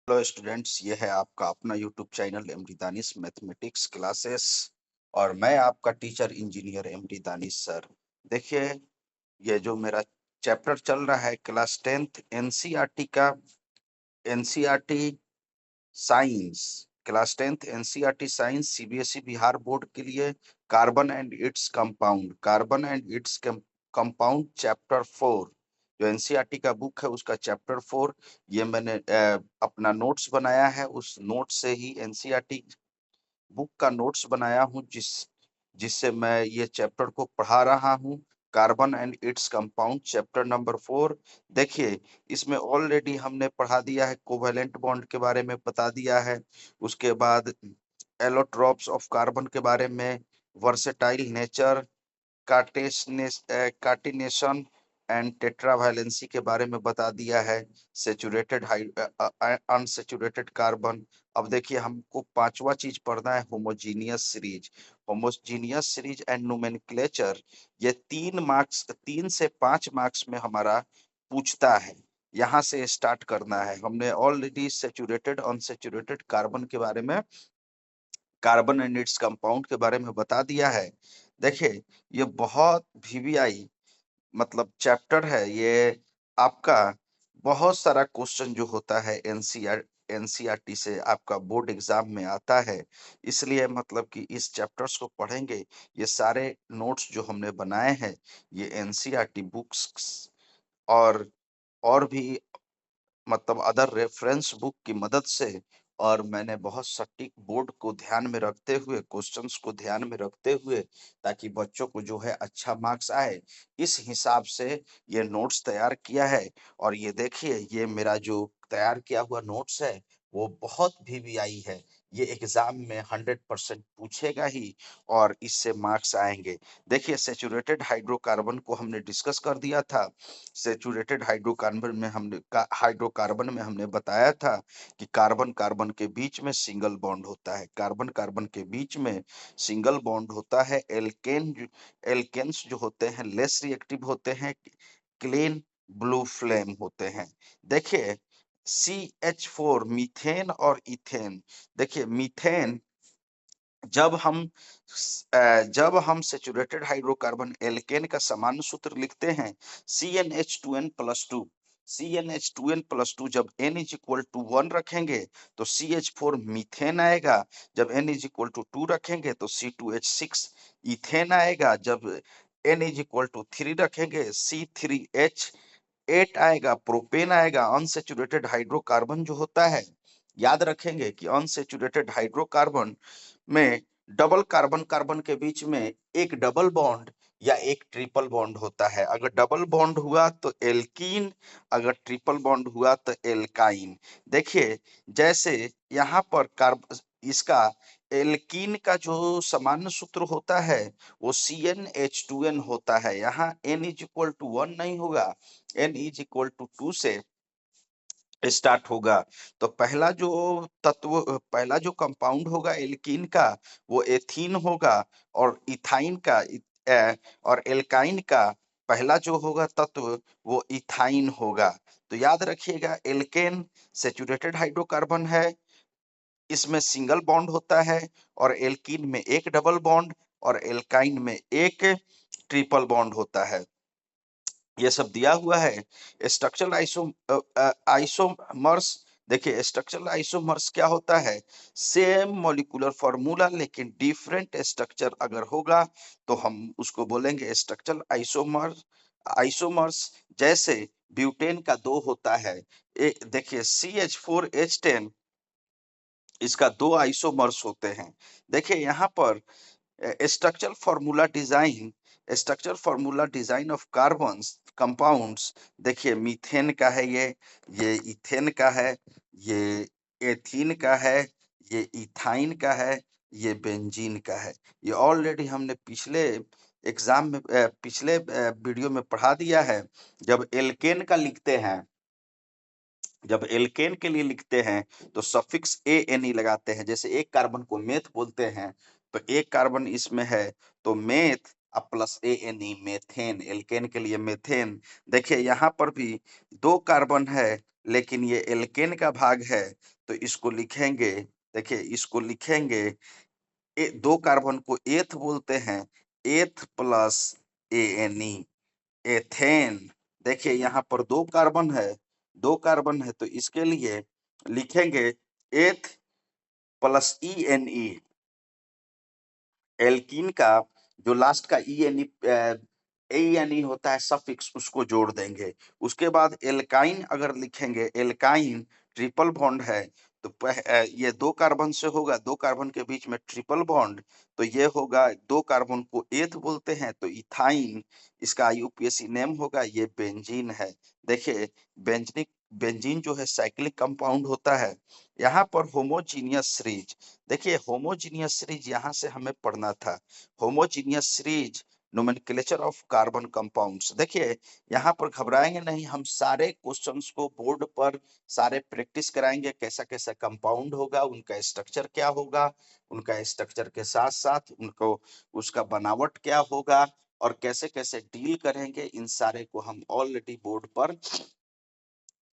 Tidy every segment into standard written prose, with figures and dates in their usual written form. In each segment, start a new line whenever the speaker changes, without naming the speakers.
Hello students, ये है आपका अपना YouTube channel MD Danish mathematics classes और मैं आपका teacher engineer MD Danish sir. देखिए, ये जो मेरा चैप्टर चल रहा है क्लास 10th एनसीईआरटी का, NCERT science, class 10th NCERT science CBSE Bihar board के लिए carbon and its compound chapter 4 जो एनसीईआरटी का बुक है उसका चैप्टर 4। ये मैंने अपना नोट्स बनाया है, उस नोट से ही एनसीईआरटी बुक का नोट्स बनाया हूँ जिससे मैं ये चैप्टर को पढ़ा रहा हूँ। Carbon and its compound chapter number 4। देखिए, इसमें ऑलरेडी हमने पढ़ा दिया है, कोवेलेंट बॉन्ड के बारे में बता दिया है। उसके बाद एलोट्रॉप्स ऑफ कार्बन के बारे में, वर्सेटाइल नेचर, कार्टिनेशन एंड टेट्रावैलेंसी के बारे में बता दिया है, सेचुरेटेड अनसेचुरेटेड कार्बन। अब देखिए, हमको पांचवा चीज पढ़ना है, होमोजीनियस सीरीज एंड नोमेनक्लेचर। ये 3 से 5 मार्क्स में हमारा पूछता है। यहाँ से स्टार्ट करना है। हमने ऑलरेडी सेचुरेटेड अनसेचुरेटेड कार्बन के बारे में, कार्बन एंड इट्स कंपाउंड के बारे में बता दिया है। देखिए, ये बहुत वीवीआई मतलब चैप्टर है ये आपका। बहुत सारा क्वेश्चन जो होता है एनसीईआरटी से आपका बोर्ड एग्जाम में आता है। इसलिए मतलब कि इस चैप्टर्स को पढ़ेंगे। ये सारे नोट्स जो हमने बनाए हैं ये एनसीईआरटी बुक्स और भी मतलब अदर रेफरेंस बुक की मदद से, और मैंने बहुत सटीक बोर्ड को ध्यान में रखते हुए, क्वेश्चंस को ध्यान में रखते हुए, ताकि बच्चों को जो है अच्छा मार्क्स आए, इस हिसाब से ये नोट्स तैयार किया है। और ये देखिए, ये मेरा जो तैयार किया हुआ नोट्स है वो बहुत वीवीआई है। ये एग्जाम में 100% पूछेगा ही और इससे मार्क्स आएंगे। देखिए, सेचुरेटेड हाइड्रोकार्बन को हमने डिस्कस कर दिया था। सेचुरेटेड हाइड्रोकार्बन में हमने बताया था कि कार्बन कार्बन के बीच में सिंगल बॉन्ड होता है। कार्बन कार्बन के बीच में सिंगल बॉन्ड होता है। एल्केन्स जो होते हैं लेस रिएक्टिव होते हैं, क्लीन ब्लू फ्लेम होते हैं। देखिए, CH4 मीथेन और इथेन। देखिए, मीथेन जब हम सेचुरेटेड हाइड्रोकार्बन एल्केन का सामान्य सूत्र लिखते हैं CnH2n+2। CnH2n+2 जब n इज इक्वल टू 1 रखेंगे तो CH4 मीथेन आएगा। जब n इज इक्वल टू 2 रखेंगे तो C2H6 इथेन आएगा। जब n इज इक्वल टू 3 रखेंगे C3H8 आएगा, प्रोपेन आएगा। अनसेचुरेटेड हाइड्रोकार्बन जो होता है, याद रखेंगे कि अनसेचुरेटेड हाइड्रोकार्बन में डबल कार्बन कार्बन के बीच में एक डबल बॉन्ड या एक ट्रिपल बॉन्ड होता है। अगर डबल बॉन्ड हुआ तो एल्कीन, अगर ट्रिपल बॉन्ड हुआ तो एल्काइन। देखिए, जैसे यहाँ पर कार्ब इसका एल्कीन का जो सामान्य सूत्र होता है वो CnH2n होता है। यहाँ n इज इक्वल टू 1 नहीं होगा, n इज इक्वल टू 2 से स्टार्ट होगा। तो पहला जो कंपाउंड होगा एल्कीन का वो एथीन होगा, और इथाइन का और एल्काइन का पहला जो होगा तत्व वो इथाइन होगा। तो याद रखिएगा, एल्केन सेचुरेटेड हाइड्रोकार्बन है, इसमें सिंगल बॉन्ड होता है, और एल्कीन में एक डबल बॉन्ड, और एल्काइन में एक ट्रिपल बॉन्ड होता है। ये सब दिया हुआ है। Structural isomers. देखिए, स्ट्रक्चरल आइसोमर्स क्या होता है? सेम मॉलिक्यूलर फॉर्मूला लेकिन डिफरेंट स्ट्रक्चर अगर होगा तो हम उसको बोलेंगे स्ट्रक्चरल आइसोमर्स। आइसोमर्स जैसे ब्यूटेन का 2 होता है। देखिए, CH4H10, इसका 2 आइसोमर्स होते हैं। देखिए यहाँ पर structure formula design of carbons compounds. देखिए, मीथेन का है ये इथेन का है, ये एथीन का है, ये इथाइन का है, ये बेंजीन का है। ये ऑलरेडी हमने पिछले एग्जाम में पिछले वीडियो में पढ़ा दिया है। जब एल्केन का लिखते हैं, जब एल्केन के लिए लिखते हैं तो सफिक्स ANE लगाते हैं। जैसे एक कार्बन को मेथ बोलते हैं तो एक कार्बन इसमें है तो मेथ अब प्लस ANE मेथेन, एल्केन के लिए मेथेन। देखिए यहाँ पर भी 2 कार्बन है, लेकिन ये एल्केन का भाग है, तो इसको लिखेंगे, देखिए इसको लिखेंगे 2 कार्बन को एथ बोलते हैं, एथ प्लस ANE, एथेन। देखिए यहाँ पर 2 कार्बन है, 2 कार्बन है, तो इसके लिए लिखेंगे एथ प्लस ENE। एल्कीन का जो लास्ट का ENE होता है सफिक्स, उसको जोड़ देंगे। उसके बाद एल्काइन अगर लिखेंगे, एल्काइन ट्रिपल बॉन्ड है, तो ये 2 कार्बन से होगा, 2 कार्बन के बीच में ट्रिपल बॉन्ड, तो ये होगा 2 कार्बन को एथ बोलते हैं, तो इथाइन इसका IUPAC नेम होगा, ये बेंजीन है। देखिए बेंजीन जो है साइक्लिक कंपाउंड होता है। यहाँ पर होमोजीनियस सीरीज, देखिए होमोजीनियस सीरीज यहाँ से हमें पढ़ना था। Homogeneous series nomenclature of carbon compounds. देखिए यहाँ पर घबराएंगे नहीं, हम सारे क्वेश्चंस को बोर्ड पर सारे प्रैक्टिस कराएंगे, कैसा कैसा कंपाउंड होगा, उनका स्ट्रक्चर क्या होगा, उनका स्ट्रक्चर के साथ साथ उनको उसका बनावट क्या होगा, और कैसे कैसे डील करेंगे, इन सारे को हम ऑलरेडी बोर्ड पर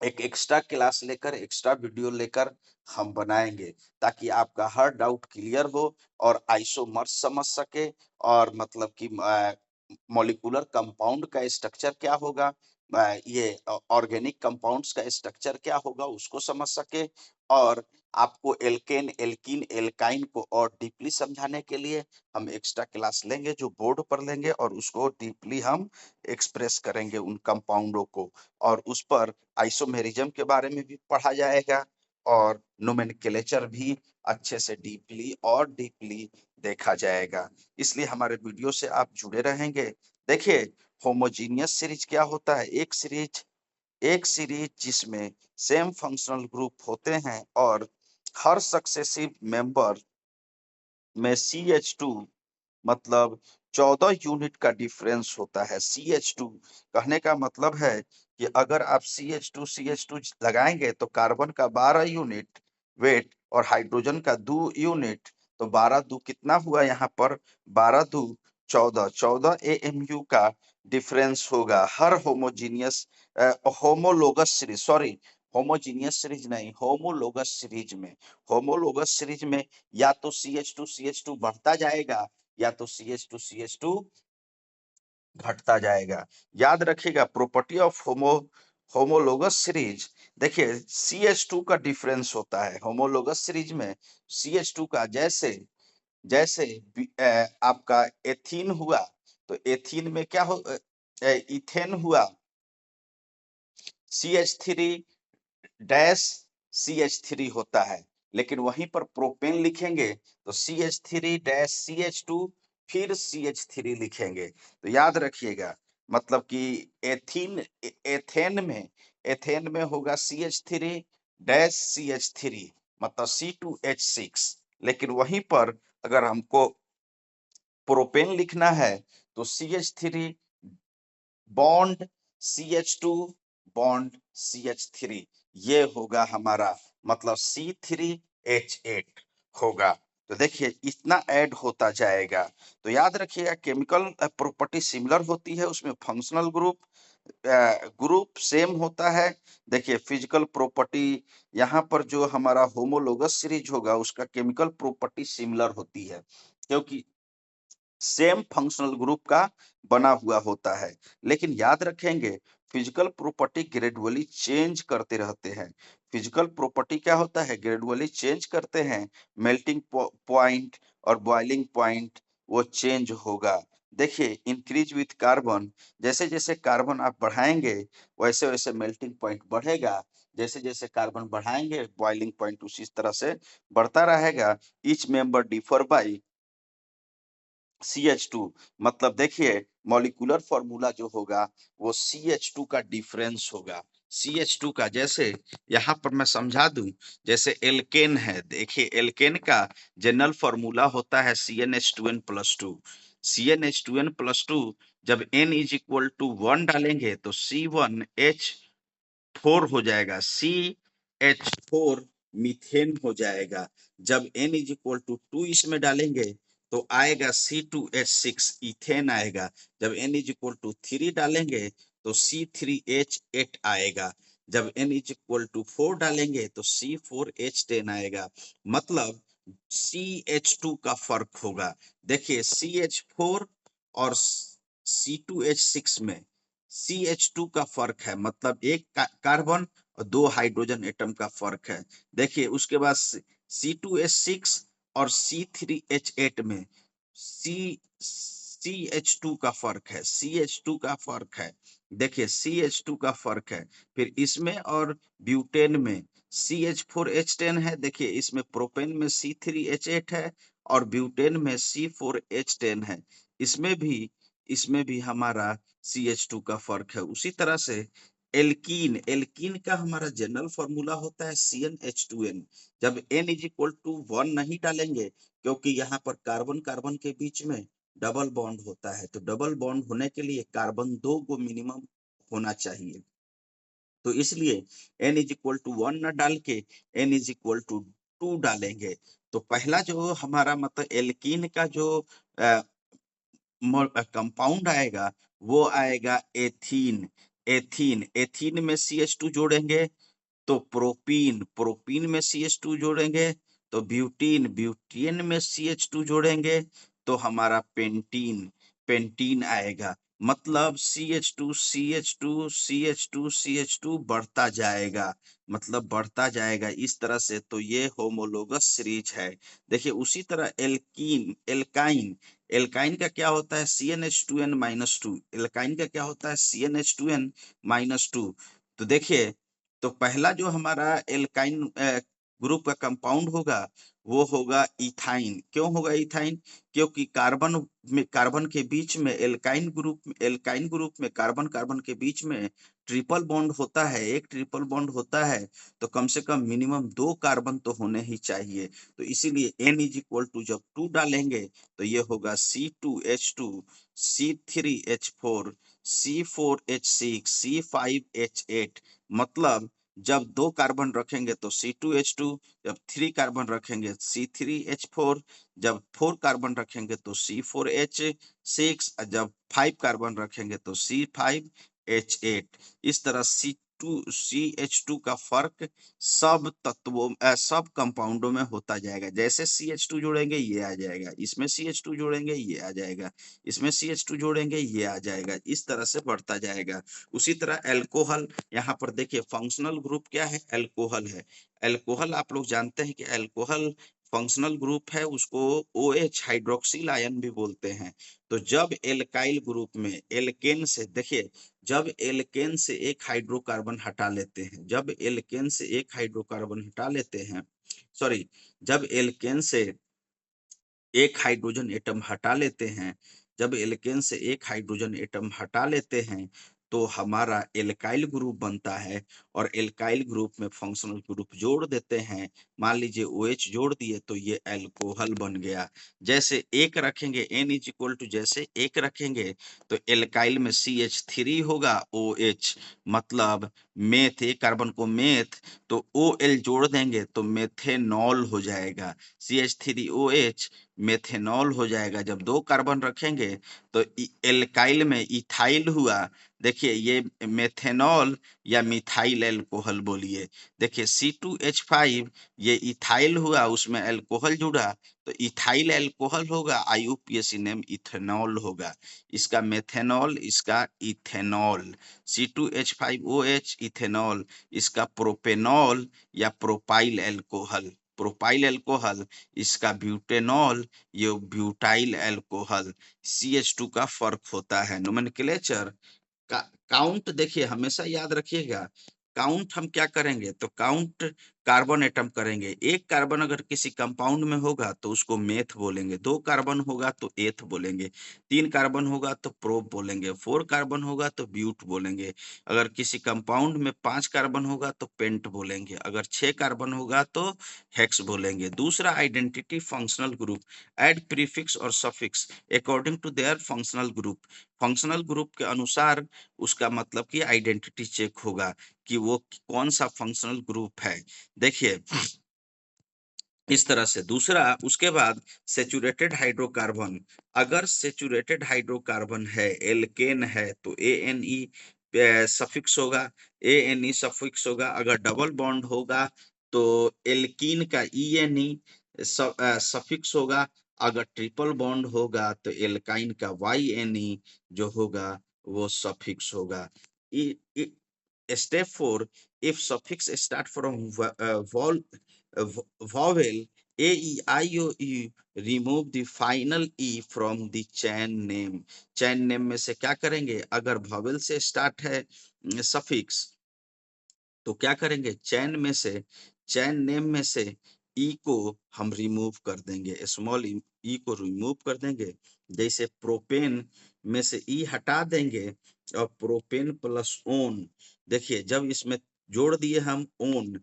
एक एक्स्ट्रा क्लास लेकर, एक्स्ट्रा वीडियो लेकर हम बनाएंगे, ताकि आपका हर डाउट क्लियर हो और आइसोमर्स समझ सके, और मतलब कि मॉलिक्यूलर कंपाउंड का स्ट्रक्चर क्या होगा, ये ऑर्गेनिक कंपाउंड्स का स्ट्रक्चर क्या होगा उसको समझ सके, और आपको एल्केन, एल्कीन, एल्काइन को और डीपली समझाने के लिए हम एक्स्ट्रा क्लास लेंगे, जो बोर्ड पर लेंगे, और उसको डीपली हम एक्सप्रेस करेंगे उन कंपाउंडों को, और उस पर आइसोमेरिज्म के बारे में भी पढ़ा जाएगा, और नोमेनक्लेचर भी अच्छे से डीपली और डीपली देखा जाएगा। इसलिए हमारे वीडियो से आप जुड़े रहेंगे। देखिए होमोजीनियस सीरीज क्या होता है, एक सीरीज जिसमें सेम फंक्शनल ग्रुप होते हैं, और हर सक्सेसिव मेंबर में CH2 मतलब 14 यूनिट का डिफरेंस होता है। CH2 कहने का मतलब है कि अगर आप CH2 लगाएंगे तो कार्बन का 12 यूनिट वेट और हाइड्रोजन का 2 यूनिट, तो 12 दू कितना हुआ यहाँ पर, 12 दू 14, 14 AMU का डिफरेंस होगा हर homologous series, sorry homogeneous series नहीं, होमोलोगस सीरीज में। होमोलोगस सीरीज में या तो CH2 बढ़ता जाएगा, या तो CH2 घटता जाएगा। याद रखिएगा प्रॉपर्टी ऑफ होमोलोगस सीरीज। देखिए CH2 का डिफरेंस होता है होमोलोगस सीरीज में, CH2 का जैसे जैसे आपका एथीन हुआ, तो एथीन में क्या हो, इथेन हुआ, CH3 डैश CH3 होता है, लेकिन वहीं पर प्रोपेन लिखेंगे तो CH3 डैश CH2 फिर CH3 लिखेंगे। तो याद रखिएगा, मतलब कि एथेन में होगा CH3 डैश CH3 मतलब C2H6, लेकिन वहीं पर अगर हमको प्रोपेन लिखना है तो CH3 bond CH2 bond CH3, ये होगा हमारा मतलब C3H8 होगा। तो देखिए इतना ऐड होता जाएगा। तो याद रखिएगा केमिकल प्रॉपर्टी सिमिलर होती है, उसमें फंक्शनल ग्रुप सेम होता है। देखिए फिजिकल प्रॉपर्टी यहाँ पर जो हमारा होमोलोगस सीरीज होगा उसका केमिकल प्रॉपर्टी सिमिलर होती है, क्योंकि सेम फंक्शनल ग्रुप का बना हुआ होता है। लेकिन याद रखेंगे फिजिकल प्रॉपर्टी ग्रेजुअली चेंज करते रहते हैं। फिजिकल प्रॉपर्टी क्या होता है, ग्रेजुअली चेंज करते हैं। मेल्टिंग पॉइंट और बॉइलिंग पॉइंट वो चेंज होगा। देखिए इंक्रीज विथ कार्बन, जैसे जैसे कार्बन आप बढ़ाएंगे वैसे वैसे मेल्टिंग पॉइंट बढ़ेगा, जैसे जैसे कार्बन बढ़ाएंगे बॉइलिंग पॉइंट उसी तरह से बढ़ता रहेगा। Each member differ by CH2, मतलब देखिए मॉलिक्यूलर फॉर्मूला जो होगा वो CH2 का डिफरेंस होगा। CH2 का जैसे यहाँ पर मैं समझा दूं, जैसे एल्केन है, देखिए एल्केन का जनरल फॉर्मूला होता है CnH2n+2। CnH2n+2 जब n इज इक्वल टू 1 डालेंगे तो C1H4 हो जाएगा, CH4 मीथेन हो जाएगा। जब n इज इक्वल टू 2 इसमें डालेंगे तो आएगा C2H6 इथेन आएगा। जब N इज इक्वल टू 3 डालेंगे तो C3H8 आएगा। जब N इज इक्वल टू 4 डालेंगे तो C4H10 आएगा। मतलब CH2 का फर्क होगा। देखिए CH4 और C2H6 में CH2 का फर्क है, मतलब एक कार्बन और 2 हाइड्रोजन एटम का फर्क है। देखिए उसके बाद C2H6 और C3H8 में CH2 का फर्क है, CH2 का फर्क है। देखिए CH2 का फर्क है। फिर इसमें और ब्यूटेन में CH4H10 है। देखिए इसमें प्रोपेन में C3H8 है और ब्यूटेन में C4H10 है। इसमें भी हमारा CH2 का फर्क है। उसी तरह से एल्कीन का हमारा जनरल फॉर्मूला होता है CnH2n। जब n इज इक्वल टू 1 नहीं डालेंगे, क्योंकि यहाँ पर कार्बन कार्बन के बीच में डबल बॉन्ड होता है, तो डबल बॉन्ड होने के लिए कार्बन 2 को मिनिमम होना चाहिए। तो इसलिए n इज इक्वल टू 1 न डाल के n इज इक्वल टू 2 डालेंगे। तो पहला जो हमारा मतलब एल्कीन का जो कंपाउंड आएगा वो आएगा एथीन। एथीन में CH2 जोड़ेंगे तो प्रोपीन में CH2 जोड़ेंगे तो ब्यूटीन में CH2 जोड़ेंगे तो हमारा पेंटीन आएगा। मतलब CH2 बढ़ता जाएगा, मतलब बढ़ता जाएगा इस तरह से। तो ये होमोलोगस सीरीज है। देखिए उसी तरह एल्काइन का क्या होता है CnH2n-2। एल्काइन का क्या होता है CnH2n-2। तो देखिए, तो पहला जो हमारा एल्काइन ग्रुप का कंपाउंड होगा वो होगा इथाइन। क्यों होगा इथाइन? क्योंकि कार्बन के बीच में एल्काइन ग्रुप में कार्बन कार्बन के बीच में ट्रिपल बॉन्ड होता है। एक ट्रिपल बॉन्ड होता है तो कम से कम मिनिमम 2 कार्बन तो होने ही चाहिए। तो इसीलिए n इज इक्वल टू जब 2 डालेंगे तो ये होगा C2H2, C3H4, C4H6, C5H8। मतलब जब 2 कार्बन रखेंगे तो C2H2, जब 3 कार्बन रखेंगे C3H4, जब 4 कार्बन रखेंगे तो C4H6, जब 5 कार्बन रखेंगे तो C5H8। इस तरह CH2 का फर्क सब सब कंपाउंडों में होता जाएगा। जैसे CH2 जोड़ेंगे ये आ जाएगा, इसमें CH2 जोड़ेंगे ये आ जाएगा, इसमें CH2 जोड़ेंगे ये आ जाएगा, इस तरह से बढ़ता जाएगा। उसी तरह एल्कोहल, यहाँ पर देखिए फंक्शनल ग्रुप क्या है, एल्कोहल है। एल्कोहल आप लोग जानते हैं कि एल्कोहल फंक्शनल ग्रुप है, उसको OH हाइड्रोक्सिल आयन भी बोलते हैं। तो जब एल्काइल ग्रुप में एल्केन से, देखिए जब एल्केन से एक हाइड्रोकार्बन हटा लेते हैं, जब एल्केन से एक हाइड्रोकार्बन हटा लेते हैं, सॉरी, जब एल्केन से एक हाइड्रोजन एटम हटा लेते हैं, जब एल्केन से एक हाइड्रोजन एटम हटा लेते हैं तो हमारा एल्काइल ग्रुप बनता है। और एल्काइल ग्रुप में फंक्शनल ग्रुप जोड़ देते हैं, मान लीजिए OH जोड़ दिए तो ये एल्कोहल बन गया। जैसे एक रखेंगे n इज इक्वल टू, जैसे एक रखेंगे तो एल्काइल में CH3 होगा OH, मतलब मेथ, एक कार्बन को मेथ, तो OL जोड़ देंगे तो मेथेनॉल हो जाएगा। CH3OH मेथेनॉल हो जाएगा। जब 2 कार्बन रखेंगे तो एल्काइल में इथाइल हुआ। देखिए ये मेथेनॉल या मिथाइल एल्कोहल बोलिए। देखिए C2H5 ये इथाइल हुआ, उसमें एल्कोहल जुड़ा तो इथाइल एल्कोहल होगा, IUPAC नेम इथेनॉल होगा। इसका मेथेनॉल, इसका इथेनॉल। C2H5OH इथेनॉल, इसका प्रोपेनॉल या प्रोपाइल एल्कोहल, इसका ब्यूटेनॉल, ये ब्यूटाइल एल्कोहल। CH2 का फर्क होता है। नोमेनक्लेचर का काउंट देखिए हमेशा याद रखिएगा। काउंट हम क्या करेंगे तो काउंट कार्बन एटम करेंगे। एक कार्बन अगर किसी कंपाउंड में होगा तो उसको मेथ बोलेंगे, 2 कार्बन होगा तो एथ बोलेंगे, 3 कार्बन होगा तो प्रोप बोलेंगे, 4 कार्बन होगा तो ब्यूट बोलेंगे। अगर किसी कंपाउंड में 5 कार्बन होगा तो पेंट बोलेंगे, अगर 6 कार्बन होगा तो हेक्स बोलेंगे। दूसरा identity functional group, add prefix और suffix according to their functional group. Functional group के अनुसार उसका मतलब कि आइडेंटिटी चेक होगा कि वो कौन सा फंक्शनल ग्रुप है। देखिए इस तरह से दूसरा, उसके बाद सेचुरेटेड हाइड्रोकार्बन, अगर सेचुरेटेड हाइड्रोकार्बन है, एल्केन है, तो ANE सफिक्स होगा, ANE सफिक्स होगा। अगर डबल बॉन्ड होगा तो एल्कीन का ENE सफिक्स होगा। अगर ट्रिपल बॉन्ड होगा तो एल्काइन का YNE जो होगा वो सफिक्स होगा। Step 4, if suffix start from vowel A, E, I, O, U, remove the final E from the chain name। chain name में से क्या करेंगे, अगर vowel से start है suffix, तो क्या करेंगे, चैन में से, चैन नेम में से ई को हम रिमूव कर देंगे, स्मॉल ई को रिमूव कर देंगे। जैसे प्रोपेन में से ई हटा देंगे और प्रोपेन प्लस ओन, देखिए जब इसमें जोड़ दिए हम own,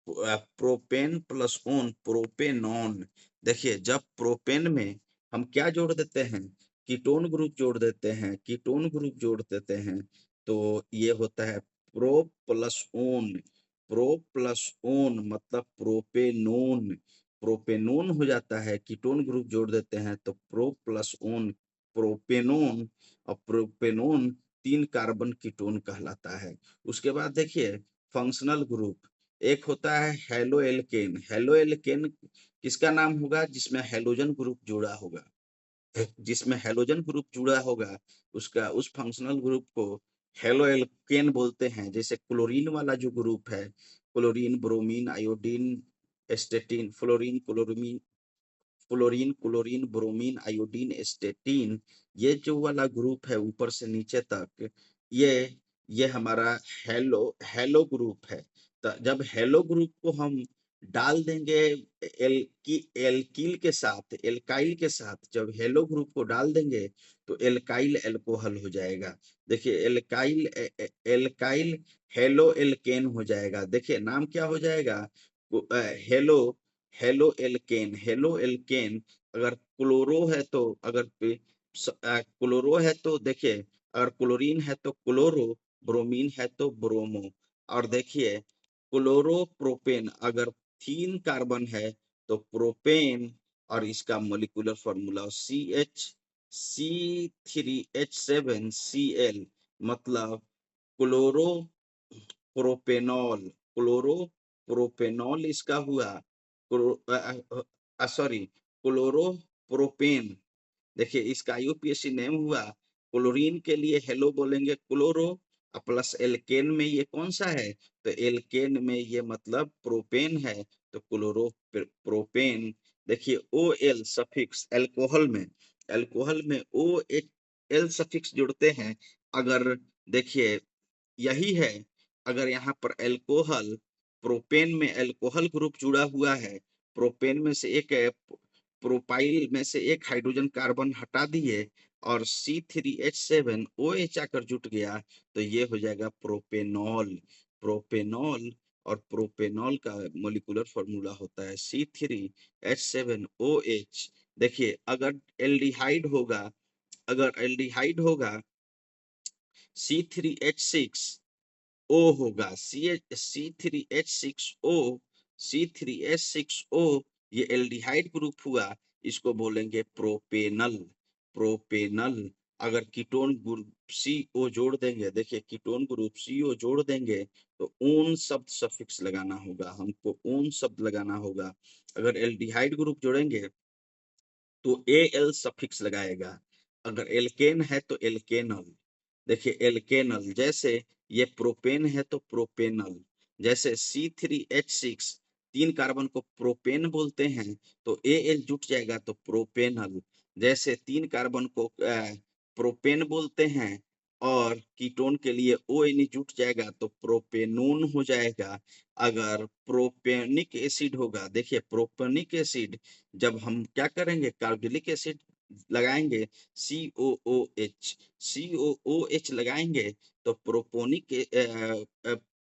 propane plus own propanone. देखिए जब प्रोपेन में हम क्या जोड़ देते हैं, कीटोन ग्रुप जोड़ देते हैं, कीटोन ग्रुप जोड़ देते हैं, तो ये होता है pro plus own. Pro plus own मतलब प्रोपेनोन, प्रोपेनोन हो जाता है। कीटोन ग्रुप जोड़ देते हैं तो प्रो प्लस ओन प्रोपेनोन, और प्रोपेनोन 3 कार्बन कीटोन कहलाता है। उसके बाद देखिए फंक्शनल ग्रुप, एक होता है हेलो एल्केन। हेलो एल्केन किसका नाम होगा, जिसमें हेलोजन ग्रुप जुड़ा होगा, जिसमें हेलोजन ग्रुप जुड़ा होगा उसका, उस फंक्शनल ग्रुप को हेलो एल्केन बोलते हैं। जैसे क्लोरीन वाला जो ग्रुप है, chlorine, bromine, iodine, एस्टेटिन, fluorine, chlorine, fluorine, chlorine, bromine, iodine, एस्टेटिन, ये जो वाला ग्रुप है ऊपर से नीचे तक, ये ये हमारा हेलो हेलो ग्रुप है। तो जब हेलो ग्रुप को हम डाल देंगे एल्कील के साथ, एल्काइल के साथ, जब हेलो ग्रुप को डाल देंगे तो एल्काइल अल्कोहल हो जाएगा। देखिए एल्काइल एल्काइल हेलो एल्केन हो जाएगा। देखिए नाम क्या हो जाएगा, hello halo alkane. Halo alkane, अगर क्लोरो है तो, अगर क्लोरो है तो देखिए, अगर क्लोरीन है तो क्लोरो, ब्रोमीन है तो ब्रोमो। और देखिए क्लोरो प्रोपेन, अगर 3 कार्बन है तो प्रोपेन, और इसका मोलिकुलर फॉर्मूला C3H7Cl, मतलब क्लोरो प्रोपेनॉल। क्लोरो प्रोपेनॉल इसका हुआ, सॉरी क्लोरो प्रोपेन। देखिए इसका यूपीएससी नेम हुआ, क्लोरीन के लिए हेलो बोलेंगे क्लोरो, प्लस एल्केन में ये कौन सा है, तो एल्केन में ये मतलब प्रोपेन है, तो क्लोरो प्रोपेन। देखिए ओ एल सफिक्स, अल्कोहल में, अल्कोहल में ओ एल सफिक्स जुड़ते हैं। अगर देखिए यही है, अगर यहाँ पर अल्कोहल, प्रोपेन में अल्कोहल ग्रुप जुड़ा हुआ है, प्रोपेन में से एक प्रोपाइल में से एक हाइड्रोजन कार्बन हटा दिए और C3H7OH आकर जुट गया, तो ये हो जाएगा प्रोपेनॉल। प्रोपेनॉल, और प्रोपेनॉल का मोलिकुलर फॉर्मूला होता है C3H7OH। देखिए अगर एल्डिहाइड होगा, अगर एल्डिहाइड होगा C3H6 O होगा, C3H6O, C3H6O, ये एल्डिहाइड ग्रुप हुआ, इसको बोलेंगे प्रोपेनल। प्रोपेनल, अगर कीटोन ग्रुप CO जोड़ देंगे, देखिए कीटोन ग्रुप CO जोड़ देंगे तो ओन शब्द सफिक्स लगाना होगा, हमको ओन शब्द लगाना होगा। अगर एल्डिहाइड ग्रुप जोड़ेंगे तो AL सफिक्स लगाएगा। अगर एल्केन है तो एल्केनल। देखिए एल्केनल, जैसे ये प्रोपेन है तो प्रोपेनल। जैसे C3H6, 3 कार्बन को प्रोपेन बोलते हैं तो AL जुट जाएगा तो प्रोपेनल। जैसे 3 कार्बन को प्रोपेन बोलते हैं और कीटोन के लिए ONE जुट जाएगा तो प्रोपेनोन हो जाएगा। अगर प्रोपेनिक एसिड होगा, देखिए प्रोपेनिक एसिड, जब हम क्या करेंगे, कार्बोक्सिलिक एसिड लगाएंगे, COOH, COOH लगाएंगे तो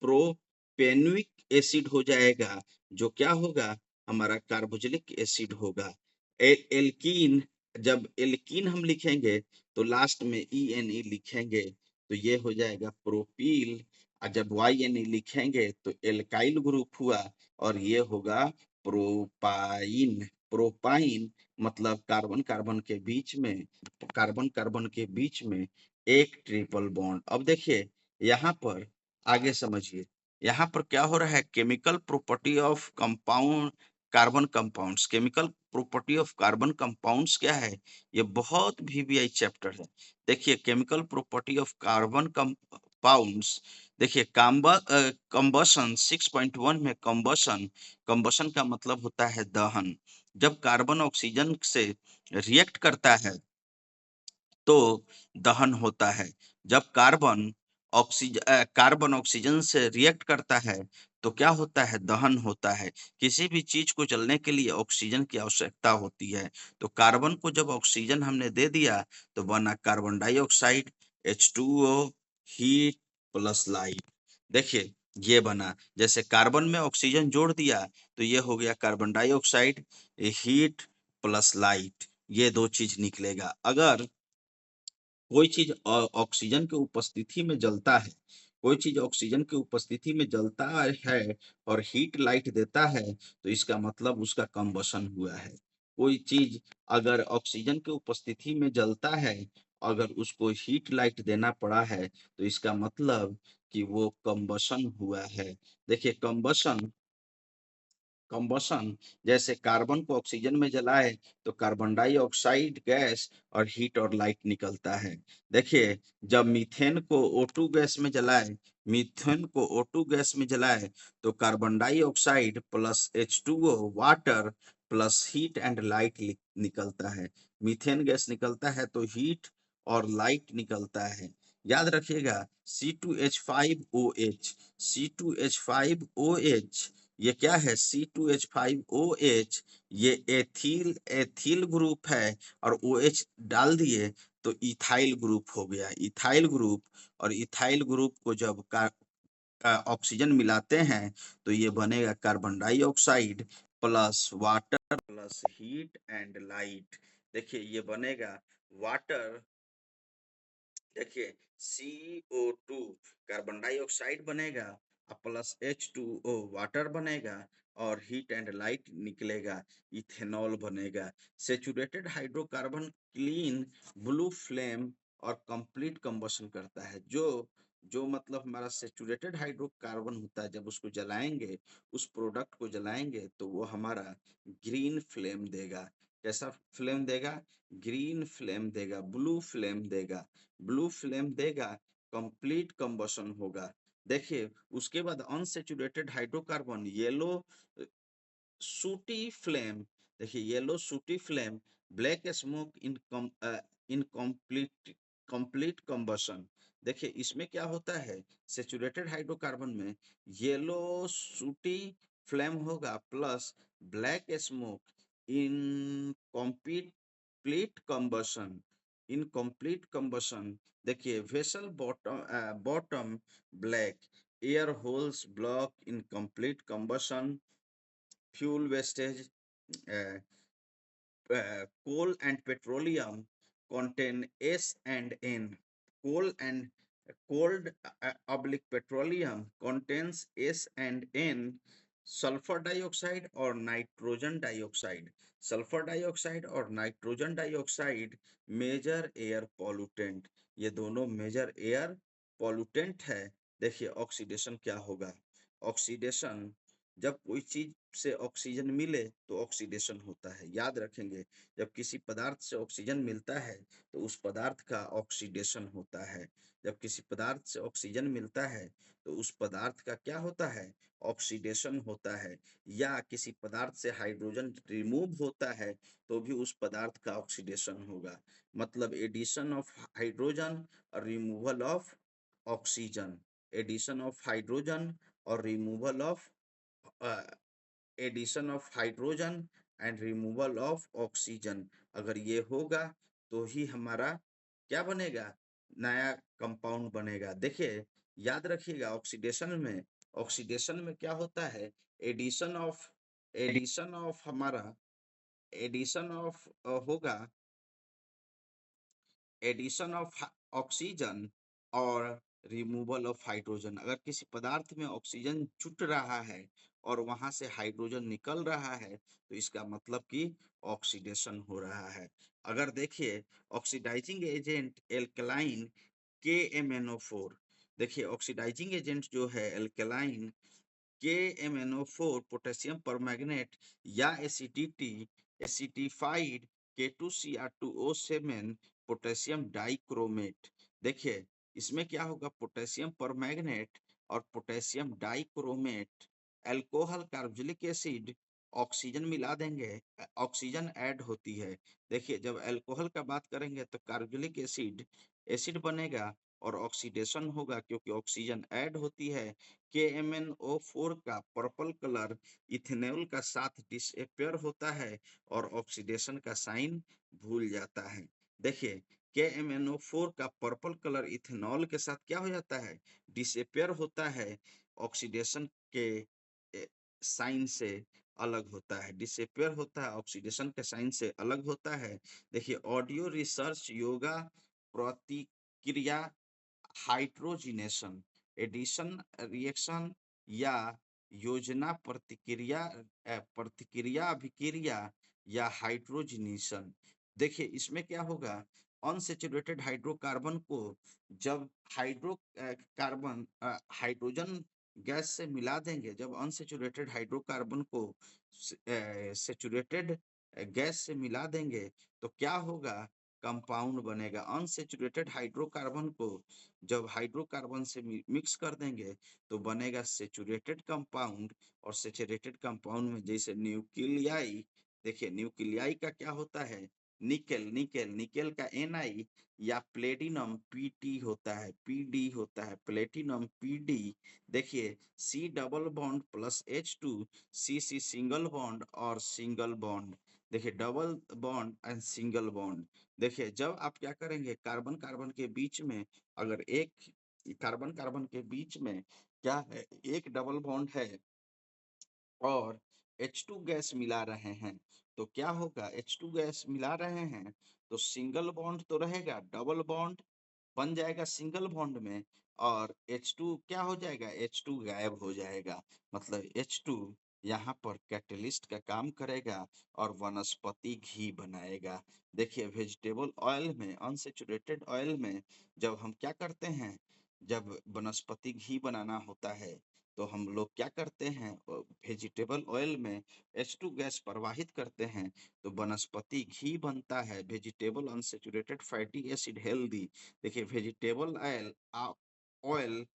प्रोपेनुइक एसिड हो जाएगा, जो क्या होगा, हमारा कार्बोक्सिलिक एसिड होगा। एल्कीन, जब एल्कीन हम लिखेंगे तो लास्ट में ENE लिखेंगे, तो ये हो जाएगा प्रोपील। और जब YN लिखेंगे तो एल्काइल ग्रुप हुआ और ये होगा प्रोपाइन। प्रोपाइन मतलब कार्बन कार्बन के बीच में, कार्बन कार्बन के बीच में एक ट्रिपल बॉन्ड। अब देखिए यहाँ पर आगे समझिए, यहाँ पर क्या हो रहा है, chemical property of compound, carbon compounds. Chemical property of carbon compounds क्या है, ये बहुत VVI चैप्टर है। देखिए chemical property of carbon compounds, देखिए कंबसन 6.1 में कंबसन, कंबसन का मतलब होता है दहन। जब कार्बन ऑक्सीजन से रिएक्ट करता है तो दहन होता है। जब कार्बन ऑक्सीजन से रिएक्ट करता है तो क्या होता है, दहन होता है। किसी भी चीज को जलने के लिए ऑक्सीजन की आवश्यकता होती है। तो कार्बन को जब ऑक्सीजन हमने दे दिया तो बना carbon dioxide, H2O, heat plus light. देखिए ये बना, जैसे कार्बन में ऑक्सीजन जोड़ दिया तो ये हो गया carbon dioxide, heat plus light, ये दो चीज निकलेगा। अगर कोई चीज ऑक्सीजन के उपस्थिति में जलता है, कोई चीज ऑक्सीजन की उपस्थिति में जलता है और हीट लाइट देता है तो इसका मतलब उसका कंबसन हुआ है। कोई चीज अगर ऑक्सीजन की उपस्थिति में जलता है, अगर उसको हीट लाइट देना पड़ा है तो इसका मतलब कि वो कंबसन हुआ है। देखिए कंबसन, कंबसन जैसे कार्बन को ऑक्सीजन में जलाए तो कार्बन डाइऑक्साइड गैस और हीट और लाइट निकलता है। देखिए जब मीथेन को O2 गैस में जलाए, मीथेन को O2 गैस में जलाए तो carbon dioxide plus H2O water plus heat and light निकलता है। मीथेन गैस निकलता है तो हीट और लाइट निकलता है। याद रखिएगा C2H5OH, C2H5OH ये क्या है, C2H5OH, ये एथिल एथिल ग्रुप है और OH डाल दिए तो इथाइल ग्रुप हो गया, इथाइल ग्रुप। और इथाइल ग्रुप को जब ऑक्सीजन मिलाते हैं तो ये बनेगा carbon dioxide plus water plus heat and light. देखिए ये बनेगा वाटर, देखिए CO2 कार्बन डाइऑक्साइड बनेगा और प्लस H2O वाटर बनेगा और हीट एंड लाइट निकलेगा, इथेनॉल बनेगा। Saturated hydrocarbon clean blue flame और कंप्लीट कंबशन करता है। जो मतलब हमारा सेचुरेटेड हाइड्रोकार्बन होता है, जब उसको जलाएंगे, उस प्रोडक्ट को जलाएंगे तो वो हमारा ग्रीन फ्लेम देगा। कैसा फ्लेम देगा, ग्रीन फ्लेम देगा, ब्लू फ्लेम देगा, ब्लू फ्लेम देगा, कंप्लीट कंबशन होगा। देखिए उसके बाद unsaturated hydrocarbon yellow sooty flame, देखिए yellow sooty flame, black smoke incomplete complete combustion. देखिए इसमें क्या होता है, सेचुरेटेड हाइड्रोकार्बन में येलो सूटी फ्लेम होगा plus black smoke incomplete combustion, incomplete combustion. देखिए vessel bottom bottom black, air holes block incomplete combustion, fuel wastage, uh, coal and petroleum contain S and N. Coal and cold oblique petroleum contains S and N. Sulphur dioxide और nitrogen dioxide, sulphur dioxide और nitrogen dioxide major air pollutant, ये दोनों major air pollutant है। देखिए oxidation क्या होगा, oxidation जब कोई चीज से ऑक्सीजन मिले तो ऑक्सीडेशन होता है। याद रखेंगे जब किसी पदार्थ से ऑक्सीजन मिलता है तो उस पदार्थ का ऑक्सीडेशन होता है। जब किसी पदार्थ से ऑक्सीजन मिलता है तो उस पदार्थ का क्या होता है, ऑक्सीडेशन होता है। या किसी पदार्थ से हाइड्रोजन रिमूव होता है तो भी उस पदार्थ का ऑक्सीडेशन होगा। मतलब एडिशन ऑफ हाइड्रोजन और removal of oxygen, addition of hydrogen और removal of addition of hydrogen and removal of oxygen, अगर ये होगा तो ही हमारा क्या बनेगा, नया कंपाउंड बनेगा। देखिए याद रखिएगा ऑक्सीडेशन में क्या होता है, एडिशन ऑफ हमारा एडिशन ऑफ होगा, एडिशन ऑफ ऑक्सीजन और रिमूवल ऑफ हाइड्रोजन। अगर किसी पदार्थ में ऑक्सीजन छूट रहा है और वहां से हाइड्रोजन निकल रहा है तो इसका मतलब कि ऑक्सीडेशन हो रहा है। अगर देखिए ऑक्सीडाइजिंग एजेंट एल्कलाइन KMnO4, देखिए ऑक्सीडाइजिंग एजेंट जो है एल्कलाइन KMnO4 पोटेशियम परमैंगनेट या acidity acidified K2Cr2O7 potassium dichromate. देखिए इसमें क्या होगा, पोटेशियम परमैंगनेट और potassium dichromate, alcohol carboxylic acid, oxygen मिला देंगे, ऑक्सीजन ऐड होती है। देखिए जब अल्कोहल का बात करेंगे तो कार्बोक्सिलिक एसिड एसिड बनेगा और ऑक्सीडेशन होगा क्योंकि ऑक्सीजन ऐड होती है। KMnO4 का पर्पल कलर इथेनॉल का साथ डिसअपियर होता है और ऑक्सीडेशन का साइन भूल जाता है। देखिए KMnO4 का पर्पल कलर इथेनॉल के साथ क्या हो जाता है, डिसअपियर होता है, ऑक्सीडेशन के साइन से अलग होता है, डिसअपियर होता है, ऑक्सीडेशन के साइन से अलग होता है। देखिए ऑडियो रिसर्च योगा प्रतिक्रिया हाइड्रोजिनेशन एडिशन रिएक्शन या योजना प्रतिक्रिया प्रतिक्रिया अभिक्रिया या हाइड्रोजिनेशन। देखिए इसमें क्या होगा, अनसेचुरेटेड हाइड्रोकार्बन को जब कार्बन हाइड्रोजन गैस से मिला देंगे, जब अनसेचुरेटेड हाइड्रोकार्बन को सेचुरेटेड गैस से मिला देंगे तो क्या होगा, कंपाउंड बनेगा। अनसेचुरेटेड हाइड्रोकार्बन को जब हाइड्रोकार्बन से मिक्स कर देंगे तो बनेगा सेचुरेटेड कंपाउंड। और सेचुरेटेड कंपाउंड में जैसे न्यूक्लियाई, देखिए न्यूक्लियाई का क्या होता है, निकेल निकेल निकेल का Na या प्लेटिनम Pt होता है, Pd होता है, प्लेटिनम Pd। देखिए C double bond plus H2, C single bond और सिंगल बॉन्ड। देखिए double bond and single bond. देखिए जब आप क्या करेंगे, कार्बन कार्बन के बीच में अगर एक कार्बन कार्बन के बीच में क्या है, एक डबल बॉन्ड है और H2 गैस मिला रहे हैं तो क्या होगा, H2 गैस मिला रहे हैं तो सिंगल बॉन्ड तो रहेगा, डबल बॉन्ड बन जाएगा सिंगल बॉन्ड में और H2 क्या हो जाएगा, H2 गायब हो जाएगा। मतलब H2 यहाँ पर कैटलिस्ट का काम करेगा और वनस्पति घी बनाएगा। देखिए वेजिटेबल ऑयल में, अनसेचुरेटेड ऑयल में जब हम क्या करते हैं, जब वनस्पति घी बनाना होता है तो हम लोग क्या करते हैं, वेजिटेबल ऑयल में H2 गैस प्रवाहित करते हैं तो वनस्पति घी बनता है, vegetable unsaturated fatty acid healthy. देखिए वेजिटेबल ऑयल ऑयल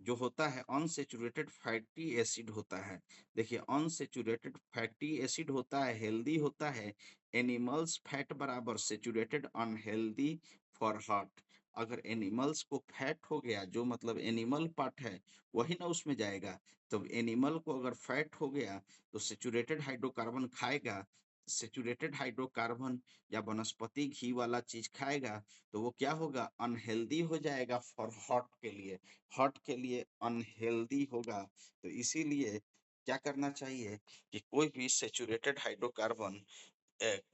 जो होता है अनसेचुरेटेड फैटी एसिड होता है। देखिए अनसेचुरेटेड फैटी एसिड होता है, हेल्दी होता है। एनिमल्स फैट बराबर सेचुरेटेड अनहेल्दी फॉर हार्ट। अगर एनिमल्स को फैट हो गया, जो मतलब एनिमल पार्ट है वही ना उसमें जाएगा, तो एनिमल को अगर फैट हो गया तो सेचुरेटेड हाइड्रोकार्बन खाएगा, सेचुरेटेड हाइड्रोकार्बन या वनस्पति घी वाला चीज खाएगा तो वो क्या होगा, अनहेल्दी हो जाएगा फॉर हार्ट के लिए, हार्ट के लिए अनहेल्दी होगा। तो इसीलिए क्या करना चाहिए कि कोई भी सेचुरेटेड हाइड्रोकार्बन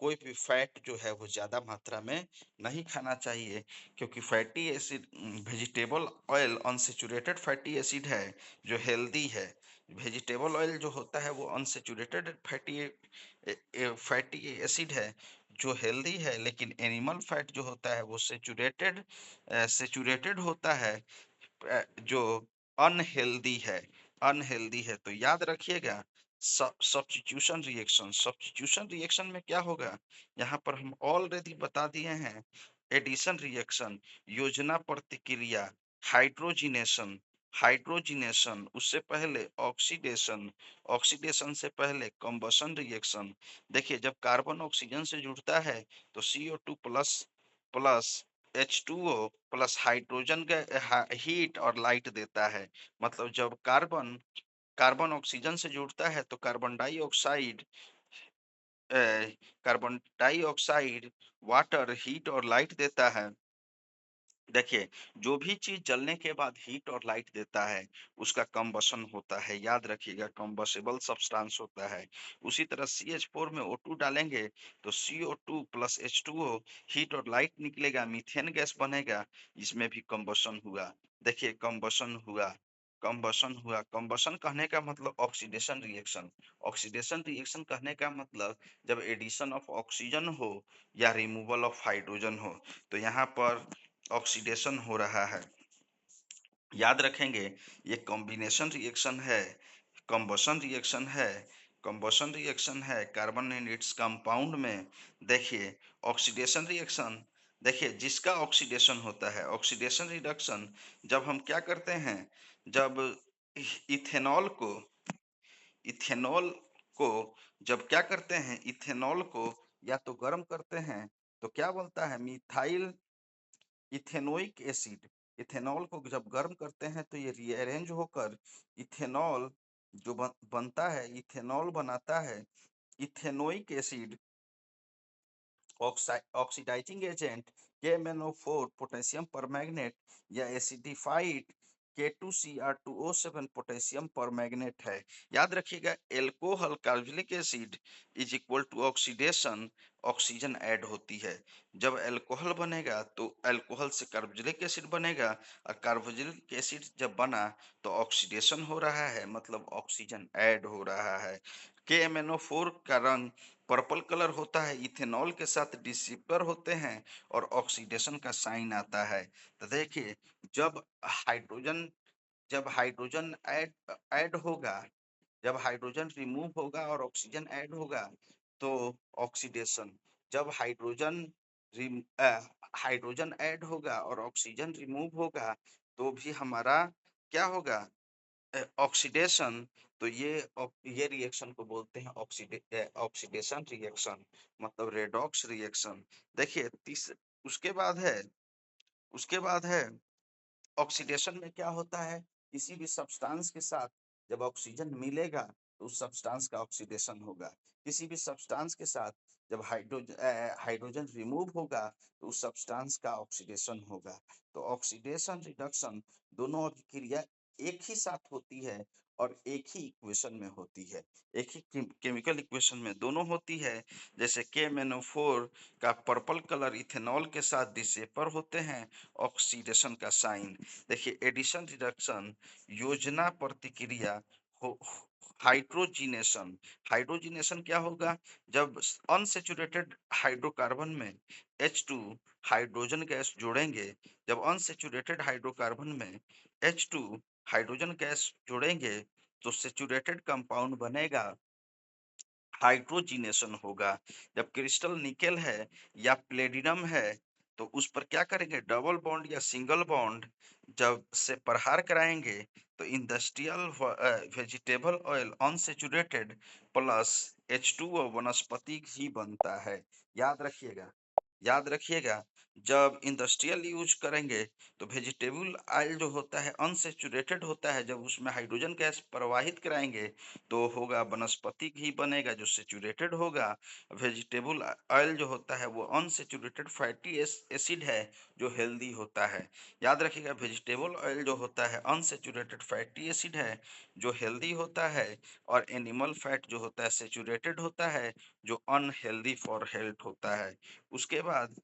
कोई भी फैट जो है वो ज़्यादा मात्रा में नहीं खाना चाहिए क्योंकि fatty acid, vegetable oil unsaturated fatty acid है जो हेल्दी है। वेजिटेबल ऑयल जो होता है वो अनसेचुरेटेड फैटी एसिड है जो हेल्दी है, लेकिन एनिमल फैट जो होता है वो सेचुरेटेड होता है जो अनहेल्दी है। तो याद रखिएगा सब्स्टिट्यूशन रिएक्शन में क्या होगा, यहाँ पर हम ऑलरेडी बता दिए हैं। एडिशन रिएक्शन, योजना प्रतिक्रिया, हाइड्रोजिनेशन, उससे पहले ऑक्सीडेशन, ऑक्सीडेशन से पहले कंबशन रिएक्शन। देखिए जब कार्बन ऑक्सीजन से जुड़ता है तो CO2 plus plus H2O plus hydrogen heat और लाइट देता है। मतलब जब कार्बन कार्बन ऑक्सीजन से जुड़ता है तो अ, कार्बन डाइऑक्साइड वाटर हीट और लाइट देता है। देखिए, जो भी चीज़ जलने के बाद हीट और लाइट देता है, उसका कम्बशन होता है। याद रखिएगा कम्बसेबल सब्सटेंस होता है। उसी तरह CH4 में O2 डालेंगे तो CO2 प्लस H2O हीट और लाइट निकलेगा, मीथेन गैस बनेगा, इसमें भी कम्बशन हुआ। देखिए कम्बशन कहने का मतलब ऑक्सीडेशन रिएक्शन। ऑक्सीडेशन रिएक्शन कहने का मतलब जब एडिशन ऑफ ऑक्सीजन हो या रिमूवल ऑफ हाइड्रोजन हो, तो यहाँ पर ऑक्सीडेशन हो रहा है। याद रखेंगे ये कॉम्बिनेशन रिएक्शन है, कम्बशन रिएक्शन है, कम्बशन रिएक्शन है कार्बन एंड इट्स कंपाउंड में। देखिए ऑक्सीडेशन रिएक्शन, देखिए जिसका ऑक्सीडेशन होता है, ऑक्सीडेशन रिडक्शन जब हम क्या करते हैं, जब इथेनॉल को इथेनॉल को जब क्या करते हैं, इथेनॉल को या तो गर्म करते हैं तो क्या बनता है, मिथाइल इथेनोइक एसिड। इथेनॉल को जब गर्म करते हैं तो ये रीअरेंज होकर इथेनॉल जो बनता है, इथेनॉल बनाता है। Ethanoic acid oxidising agent KMnO4 potassium permanganate या एसिडिफाइड K2Cr2O7 पोटेशियम परमैंगनेट है। याद रखिएगा alcohol carboxylic acid is equal to oxidation, oxygen add होती है। जब अल्कोहल बनेगा तो अल्कोहल से कार्बोक्सिलिक एसिड बनेगा, और कार्बोक्सिलिक एसिड जब बना तो ऑक्सीडेशन हो रहा है, मतलब ऑक्सीजन ऐड हो रहा है। KMnO4 का रंग पर्पल कलर होता है, इथेनॉल के साथ डिसिपर होते हैं और ऑक्सीडेशन का साइन आता है। तो देखिए जब हाइड्रोजन जब हाइड्रोजन ऐड ऐड होगा, जब हाइड्रोजन रिमूव होगा और ऑक्सीजन ऐड होगा तो ऑक्सीडेशन। जब हाइड्रोजन ऐड होगा और ऑक्सीजन रिमूव होगा तो भी हमारा क्या होगा, ऑक्सीडेशन। तो ये रिएक्शन को बोलते हैं ऑक्सीडेशन रिएक्शन, मतलब रेडॉक्स रिएक्शन। देखिए तीस उसके बाद है उसके बाद है ऑक्सीडेशन में क्या होता है, किसी भी सब्सटेंस के साथ जब ऑक्सीजन मिलेगा तो उस सब्सटेंस का ऑक्सीडेशन होगा। किसी भी सब्सटेंस के साथ जब हाइड्रोजन रिमूव होगा तो उस सब्सटेंस का ऑक्सीडेशन होगा। तो ऑक्सीडेशन रिडक्शन दोनों अभिक्रिया एक ही साथ होती है और एक ही इक्वेशन में होती है, एक ही केमिकल इक्वेशन में दोनों होती है। जैसे KMnO4 का पर्पल कलर इथेनॉल के साथ डिसेपर होते हैं, ऑक्सीडेशन का साइन। देखिए एडिशन रिडक्शन योजना प्रतिक्रिया हो, हाइड्रोजिनेशन। हाइड्रोजिनेशन क्या होगा, जब अनसेचुरेटेड हाइड्रोकार्बन में H2 हाइड्रोजन गैस जोड़ेंगे, जब अनसेचुरेटेड हाइड्रोकार्बन में H2 हाइड्रोजन गैस जोड़ेंगे तो सेचुरेटेड कंपाउंड बनेगा, हाइड्रोजिनेशन होगा। जब क्रिस्टल निकेल है या प्लेटिनम है तो उस पर क्या करेंगे, डबल बॉन्ड या सिंगल बॉन्ड जब से प्रहार कराएंगे तो industrial vegetable oil unsaturated plus H2O वनस्पति घी बनता है। याद रखिएगा याद रखिएगा जब इंडस्ट्रियल यूज करेंगे तो वेजिटेबल ऑयल जो होता है अनसेचुरेटेड होता है, जब उसमें हाइड्रोजन गैस प्रवाहित कराएंगे तो होगा वनस्पति घी बनेगा जो सेचुरेटेड होगा। वेजिटेबल ऑयल जो होता है वो अनसेचुरेटेड फैटी एसिड है जो हेल्दी होता है। याद रखिएगा वेजिटेबल ऑयल जो होता है अनसेचुरेटेड फैटी एसिड है जो हेल्दी होता है, और एनिमल फैट जो होता है सेचुरेटेड होता है जो अनहेल्दी फॉर हेल्थ होता है। उसके बाद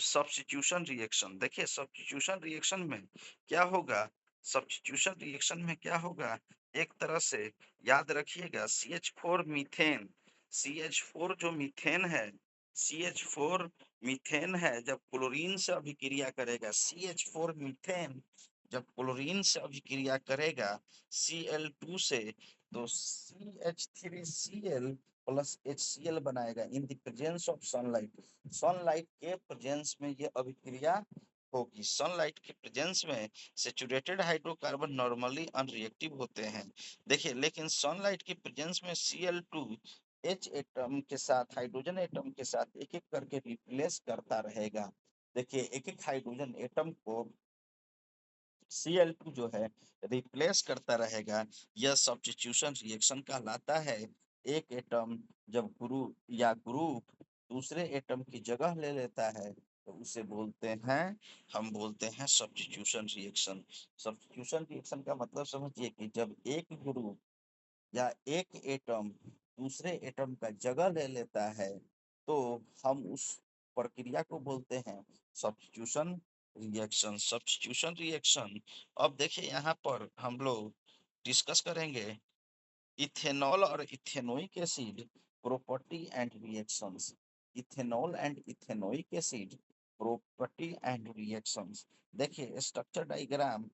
सब्स्टिट्यूशन रिएक्शन। देखिए सब्स्टिट्यूशन रिएक्शन में क्या होगा, सब्स्टिट्यूशन रिएक्शन में क्या होगा, एक तरह से याद रखिएगा CH4 मीथेन, CH4 जो मीथेन है, CH4 मीथेन है, जब क्लोरीन से अभिक्रिया करेगा CH4 मीथेन, जब क्लोरीन से अभिक्रिया करेगा Cl2 से तो CH3Cl प्लस HCl बनाएगा in the presence of sunlight. Sunlight के प्रेजेंस में ये अभिक्रिया होगी। सनलाइट के प्रेजेंस में सेचुरेटेड हाइड्रोकार्बन नॉर्मली अनरिएक्टिव होते हैं। देखिए लेकिन सनलाइट के प्रेजेंस में Cl2 H एटम के साथ, हाइड्रोजन एटम के साथ एक एक करके रिप्लेस करता रहेगा। देखिए एक एक हाइड्रोजन एटम को Cl2 जो है रिप्लेस करता रहेगा। यह सब्स्टिट्यूशन रिएक्शन कहलाता है। एक एटम जब ग्रुप दूसरे एटम की जगह ले लेता है तो उसे बोलते हैं, हम बोलते हैं सब्स्टिट्यूशन रिएक्शन। सब्स्टिट्यूशन रिएक्शन का मतलब समझिए कि जब एक ग्रुप या एक एटम दूसरे एटम का जगह ले लेता है तो हम उस प्रक्रिया को बोलते हैं सब्स्टिट्यूशन रिएक्शन। सब्स्टिट्यूशन रिएक्शन, अब देखिए यहाँ पर हम लोग डिस्कस करेंगे इथेनॉल और ethanoic acid property and reactions. Ethanol and ethanoic acid property and reactions. देखिए स्ट्रक्चर डायग्राम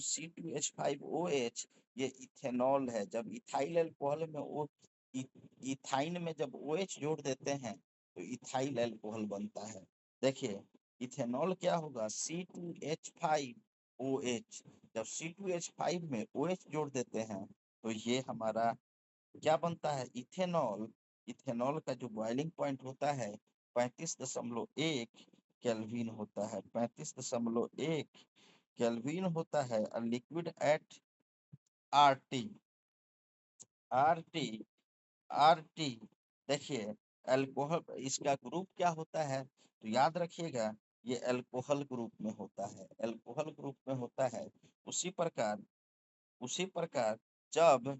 C2H5OH, ये इथेनॉल है। जब इथाइल अल्कोहल में वो इथाइन में जब OH जोड़ देते हैं तो इथाइल अल्कोहल बनता है। देखिए इथेनॉल क्या होगा, C2H5OH। जब C2H5 में OH जोड़ देते हैं तो ये हमारा क्या बनता है, इथेनॉल। इथेनॉल का जो बॉइलिंग पॉइंट होता है 35.1 केल्विन होता है, 35.1 केल्विन होता है। और liquid at RT, RT, RT। देखिए अल्कोहल, इसका ग्रुप क्या होता है तो याद रखिएगा ये अल्कोहल ग्रुप में होता है, अल्कोहल ग्रुप में होता है। उसी प्रकार जब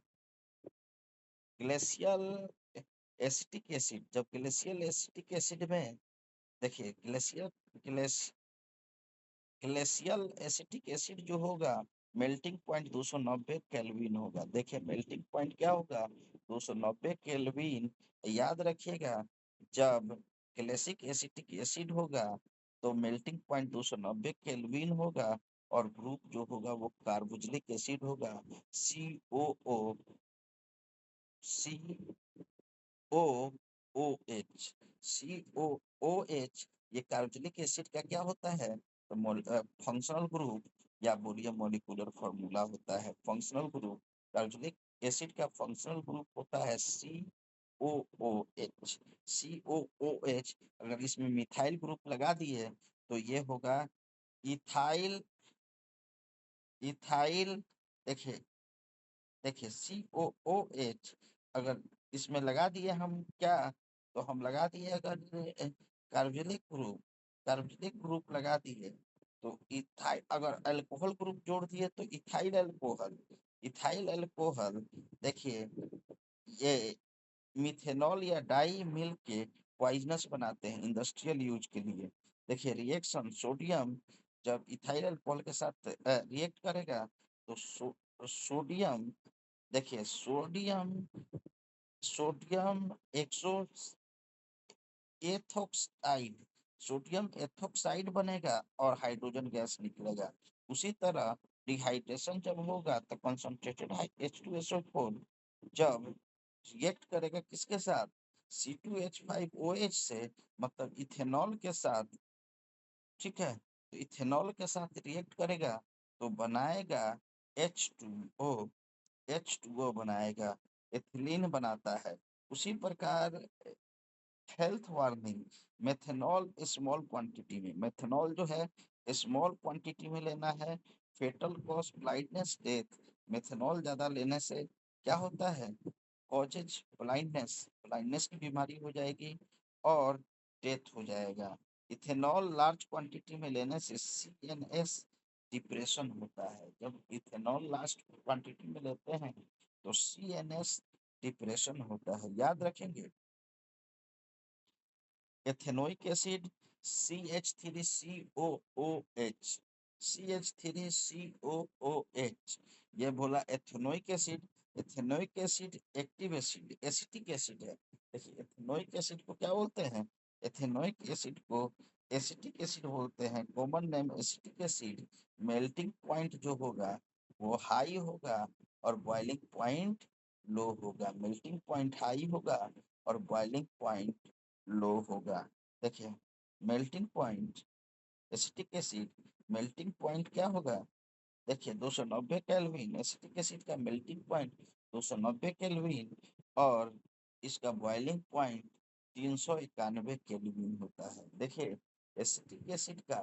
ग्लेशियल एसिटिक एसिड, जब ग्लेशियल एसिटिक एसिड में, देखिए ग्लेशियल एसिटिक एसिड जो होगा मेल्टिंग पॉइंट 290 केल्विन होगा। देखिए मेल्टिंग पॉइंट क्या होगा, 290 केल्विन। याद रखिएगा जब ग्लेसिक एसिटिक एसिड होगा तो मेल्टिंग पॉइंट 290 केल्विन होगा और ग्रुप जो होगा वो कार्बोक्सिलिक एसिड होगा, COO, COOH, COOH। ये कार्बोक्सिलिक एसिड का क्या होता है तो फंक्शनल ग्रुप, या बोलिए मॉलिक्यूलर फॉर्मूला होता है। फंक्शनल ग्रुप, कार्बोक्सिलिक एसिड का फंक्शनल ग्रुप होता है COOH। COOH, अगर इसमें मिथाइल ग्रुप लगा दिए तो ये होगा इथाइल, इथाइल। देखिए देखिए COOH, अगर इसमें लगा दिए हम क्या, तो हम लगा दिए अगर कार्बोक्सिलिक ग्रुप, कार्बोक्सिलिक ग्रुप लगा दिए तो इथाइल, अगर अल्कोहल ग्रुप जोड़ दिए तो इथाइल अल्कोहल, इथाइल अल्कोहल। देखिए ये मिथेनॉल या डाई मिल के पॉइजनस बनाते हैं इंडस्ट्रियल यूज के लिए। देखिए रिएक्शन सोडियम जब इथाइल अल्कोहल के साथ रिएक्ट करेगा तो सोडियम, देखिए सोडियम, सोडियम एक्सो एथोक्साइड, सोडियम एथोक्साइड बनेगा और हाइड्रोजन गैस निकलेगा। उसी तरह डिहाइड्रेशन जब होगा तो कंसंट्रेटेड H2SO4 जब रिएक्ट करेगा किसके साथ, C2H5OH से, मतलब इथेनॉल के साथ, ठीक है। तो इथेनॉल के साथ रिएक्ट करेगा तो बनाएगा H2O, H2O बनाएगा, एथिलीन बनाता है। उसी प्रकार health warning, methanol small quantity में, मेथनॉल जो है स्मॉल क्वांटिटी में लेना है। Fatal cause blindness death, methanol ज्यादा लेने से क्या होता है, कॉजेज ब्लाइंडनेस, ब्लाइंडनेस की बीमारी हो जाएगी और डेथ हो जाएगा। इथेनॉल लार्ज क्वांटिटी में लेने से CNS डिप्रेशन होता है। जब इथेनॉल लार्ज क्वांटिटी में लेते हैं तो CNS डिप्रेशन होता है। याद रखेंगे एथेनोइक एसिड CH3COOH, CH3COOH, ये बोला ethanoic acid. Ethanoic acid active acid, acetic acid है। देखिए एथेनोइक एसिड को क्या बोलते हैं, एथेनोइक एसिड को एसिटिक एसिड बोलते हैं, common name acetic acid. Melting point जो होगा वो हाई होगा और बॉइलिंग पॉइंट लो होगा। मेल्टिंग पॉइंट हाई होगा और बॉइलिंग पॉइंट लो होगा। देखिए melting point acetic acid, melting point क्या होगा, देखिए 290 केल्विन एसिटिक एसिड का मेल्टिंग पॉइंट 290 केल्विन और इसका बॉइलिंग पॉइंट 391 केल्विन होता है। देखिए एसिटिक एसिड का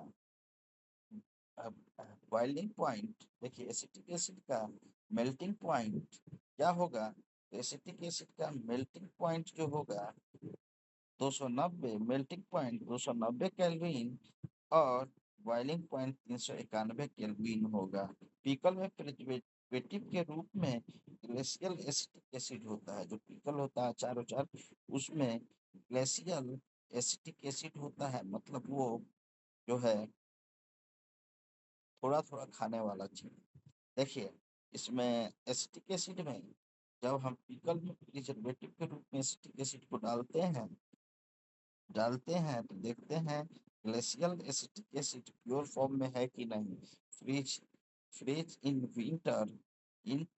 बॉइलिंग पॉइंट, देखिए एसिटिक एसिड का मेल्टिंग पॉइंट क्या होगा, एसिटिक एसिड का मेल्टिंग पॉइंट जो होगा 290 मेल्टिंग पॉइंट 290 केल्विन और बॉइलिंग पॉइंट 391 केल्विन होगा। पीकल में प्रिजर्वेटिव के रूप में ग्लेशियल एसिटिक एसिड होता है। जो पीकल होता है चारों चार, उसमें ग्लेशियल एसिटिक एसिड होता है, मतलब वो जो है थोड़ा थोड़ा खाने वाला चीज। देखिए, इसमें एसिटिक एसिड में जब हम पीकल में प्रिजर्वेटिव के रूप में एसिटिक एसिड को डालते हैं तो देखते हैं glacial acetic acid pure form में है कि नहीं। Freeze freeze in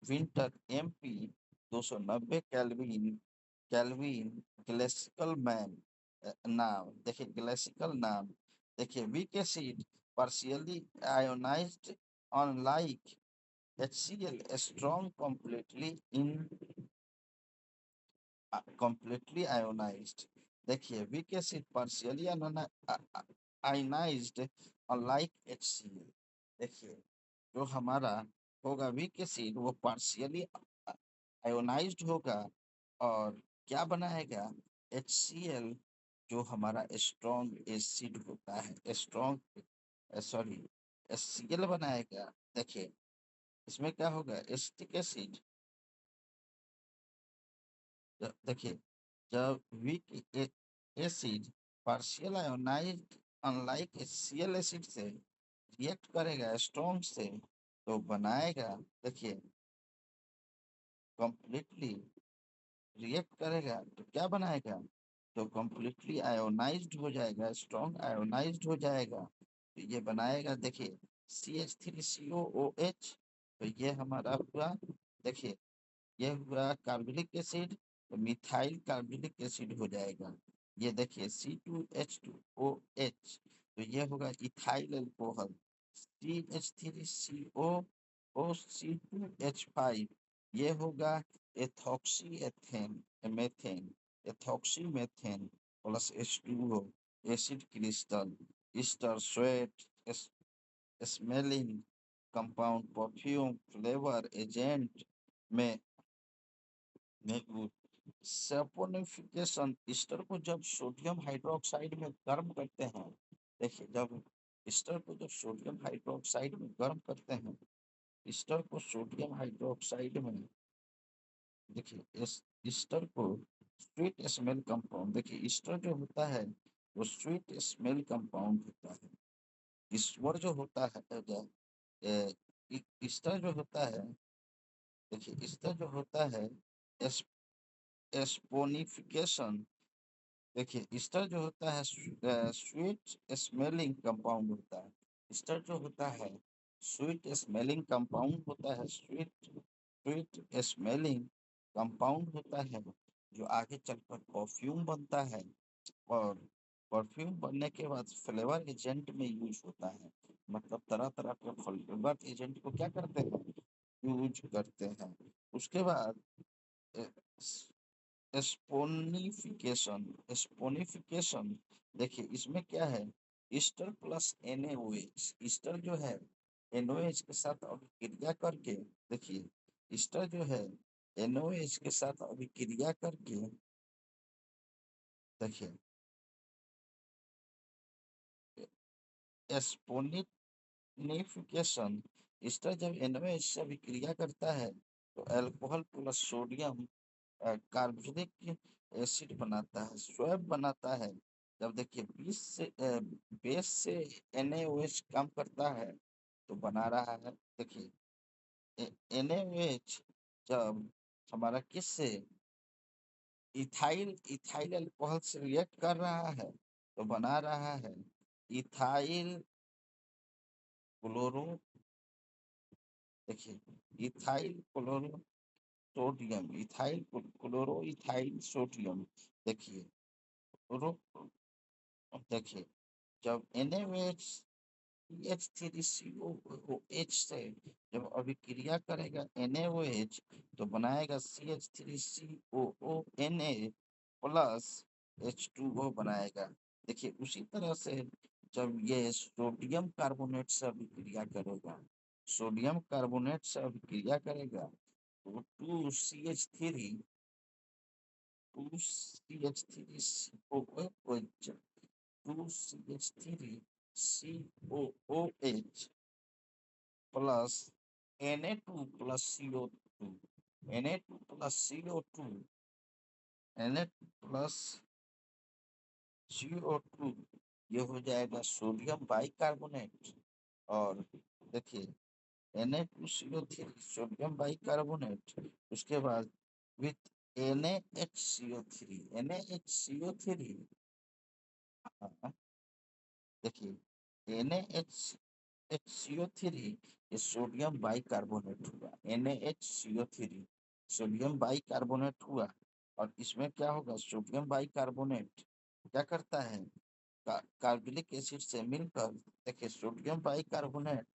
winter MP 290 kelvin kelvin glacial मैन नाम देखिए, ग्लेसिकल नाम देखिए, weak acid partially ionized unlike HCl strong completely ionized। देखिए, weak acid partially ionized unlike HCl। देखिए, जो हमारा होगा वीक एसिड वो पार्शियली आयोनाइज्ड होगा और क्या बनाएगा, HCl, जो हमारा स्ट्रॉन्ग एसिड होता है, स्ट्रॉन्ग सॉरी HCl बनाएगा। देखिए, इसमें क्या होगा, एसिटिक एसिड देखिए, जब weak acid partial ionised unlike HCl acid से रिएक्ट करेगा स्ट्रॉन्ग से, तो बनाएगा, देखिए, कंप्लीटली रिएक्ट करेगा तो क्या बनाएगा, तो कंप्लीटली आयोनाइज्ड हो जाएगा, स्ट्रॉन्ग आयोनाइज्ड हो जाएगा। तो ये बनाएगा, देखिए, CH3COOH। तो ये हमारा हुआ, देखिए, ये हुआ कार्बोनिक एसिड, तो मिथाइल कार्बोनिक एसिड हो जाएगा। ये देखिए C2H2OH, तो ये होगा इथाइल अल्कोहल। CH3CO, ये होगा ethoxy ethane methane ethoxy methane plus H2O, acid crystal, Easter, sweat, smelling compound, perfume, flavour agent में सैपोनिफिकेशन। ईस्टर को जब सोडियम हाइड्रोक्साइड में गर्म करते हैं, देखिए, जब ईस्टर को जब सोडियम हाइड्रोक्साइड में गर्म करते हैं, ईस्टर को सोडियम हाइड्रोक्साइड में, देखिए, इस ईस्टर को स्वीट स्मेल कंपाउंड, देखिए, ईस्टर जो होता है वो स्वीट स्मेल कंपाउंड होता है। ईस्टर जो होता है ईस्टर जो होता है, देखिए, ईस्टर जो होता है एस, एस्पोनिफिकेशन। देखिए, ईस्टर जो होता है स्वीट स्मेलिंग कंपाउंड होता है। ईस्टर जो होता है स्वीट स्मेलिंग कंपाउंड होता है, स्वीट स्वीट स्मेलिंग कंपाउंड होता है, जो आगे चलकर परफ्यूम बनता है। और परफ्यूम बनने के बाद फ्लेवर एजेंट में यूज होता है, मतलब तरह तरह के फ्लेवर एजेंट को क्या करते हैं, यूज करते हैं। उसके बाद स्पोनिफिकेशन। स्पोनिफिकेशन, देखिए, इसमें क्या है, ईस्टर प्लस NaOH। ईस्टर जो है NaOH के साथ अभिक्रिया करके, देखिए, ईस्टर जो है NaOH के साथ अभिक्रिया करके, देखिए, स्पोनिफिकेशन, ईस्टर जब NaOH से अभिक्रिया करता है तो alcohol plus sodium carbonic acid बनाता है, स्वैप बनाता है। जब देखिए बेस से NaOH कम करता है तो बना रहा है, देखिए, NaOH जब हमारा किससे इथाइल इथाइल अल्कोहल से रिएक्ट कर रहा है तो बना रहा है इथाइल क्लोरो, देखिए, ethyl chloro sodium, ethyl chloro ethyl sodium. देखिए, देखिए, जब NaOH से जब अभिक्रिया करेगा NaOH तो बनाएगा CH3COONA प्लस H2O बनाएगा। देखिए, उसी तरह से जब ये सोडियम कार्बोनेट से अभिक्रिया करेगा, सोडियम कार्बोनेट से अभिक्रिया करेगा तो 2CH3 CH3COOH, 2CH3COOH plus Na2 plus CO2, Na2 plus CO2, Na2 plus CO2, ये हो जाएगा सोडियम बाइकार्बोनेट। और देखिए Na2CO3 सोडियम बाइकार्बोनेट, उसके बाद विथ NaHCO3, NaHCO3, देखिए NaHCO3 ये सोडियम बाइकार्बोनेट हुआ, NaHCO3 सोडियम बाइकार्बोनेट हुआ। और इसमें क्या होगा, सोडियम बाइकार्बोनेट क्या करता है, कार्बोनिक एसिड से मिलकर, देखिए सोडियम बाइकार्बोनेट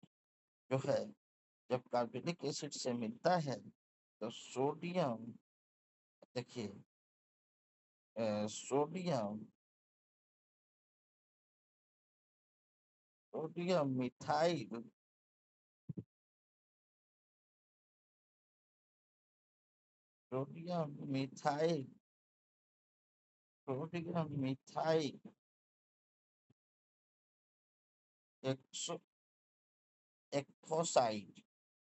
जो है जब कार्बोनिक एसिड से मिलता है तो सोडियम, देखिए sodium sodium methyl, sodium methyl, sodium methyl एक्सो एक्थोसाइड,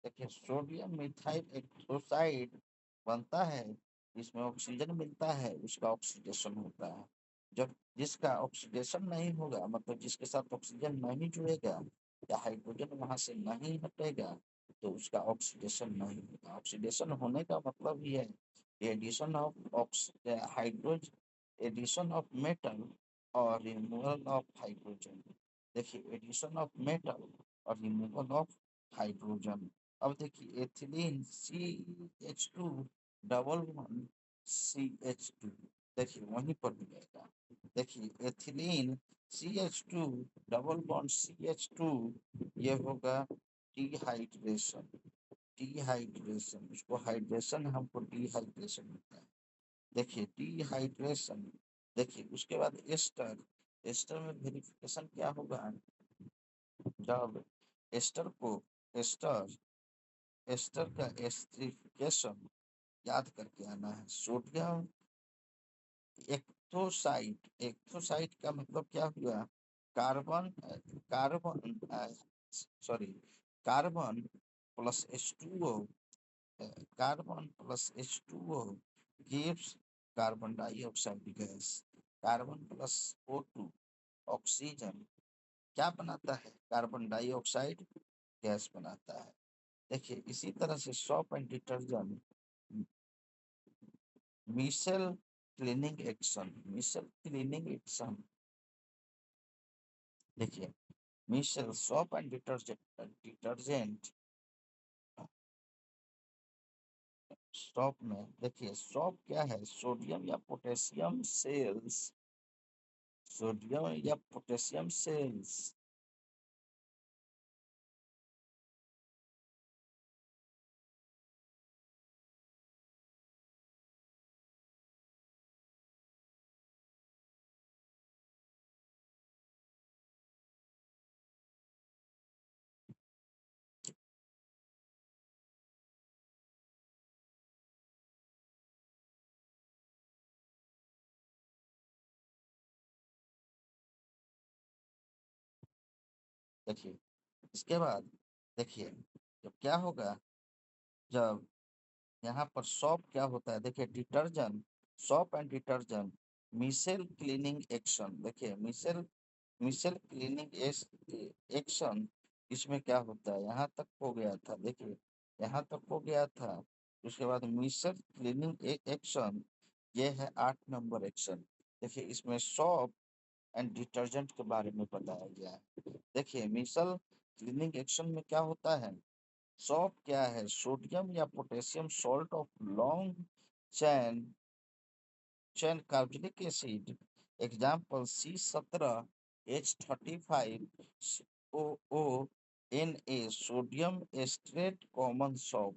देखिए सोडियम मिथाइल एक्थोसाइड बनता है, इसमें ऑक्सीजन मिलता है, उसका ऑक्सीडेशन होता है। जब जिसका ऑक्सीडेशन नहीं होगा, मतलब जिसके साथ ऑक्सीजन नहीं जुड़ेगा या हाइड्रोजन वहां से नहीं हटेगा, तो उसका ऑक्सीडेशन नहीं होगा। ऑक्सीडेशन होने का मतलब ही है addition of hydrogen, addition of metal और रिमूवल ऑफ हाइड्रोजन। देखिए एडिशन ऑफ मेटल और रिमूवल ऑफ हाइड्रोजन। अब देखिए ethylene CH2 double one CH2, देखिए वहीं पर मिलेगा। देखिए ethylene CH2 double bond CH2, ये होगा डिहाइड्रेशन, डिहाइड्रेशन, उसको हाइड्रेशन हमको डिहाइड्रेशन होता है। देखिए डिहाइड्रेशन, देखिए उसके बाद एस्टर, एस्टर में वेरिफिकेशन क्या होगा, जब एस्टर को, एस्टर, एस्टर का एस्टरिफिकेशन याद करके आना है। सोडियम एक्थोसाइड, एक्थोसाइड का मतलब क्या हुआ, carbon, carbon sorry carbon plus H2O, carbon plus H2O gives carbon dioxide gas, carbon plus O2 oxygen क्या बनाता है, कार्बन डाइऑक्साइड गैस बनाता है। देखिए इसी तरह से soap and detergent, micelle cleaning action, micelle cleaning action, देखिए micelle soap and detergent, detergent soap में, देखिए सोप क्या है, सोडियम या पोटेशियम सेल्स, सोडियम या पोटेशियम सेल्स, देखिए इसके बाद देखिए जब क्या होगा, जब यहाँ पर सॉप क्या होता है, देखिए detergent, soap and detergent micelle cleaning action, देखिए मिशेल, मिशेल क्लीनिंग एक्शन, इसमें क्या होता है, यहाँ तक हो गया था, देखिए यहाँ तक हो गया था। उसके बाद मिशेल क्लीनिंग एक्शन, ये है 8 नंबर एक्शन। देखिए इसमें सॉप एंड डिटर्जेंट के बारे में बताया गया है। देखिए मिशेल क्लीनिंग एक्शन में क्या होता है, सॉप क्या है, सोडियम या potassium salt of long chain, chain carbonic acid, example C17H35OO sodium stearate common salt.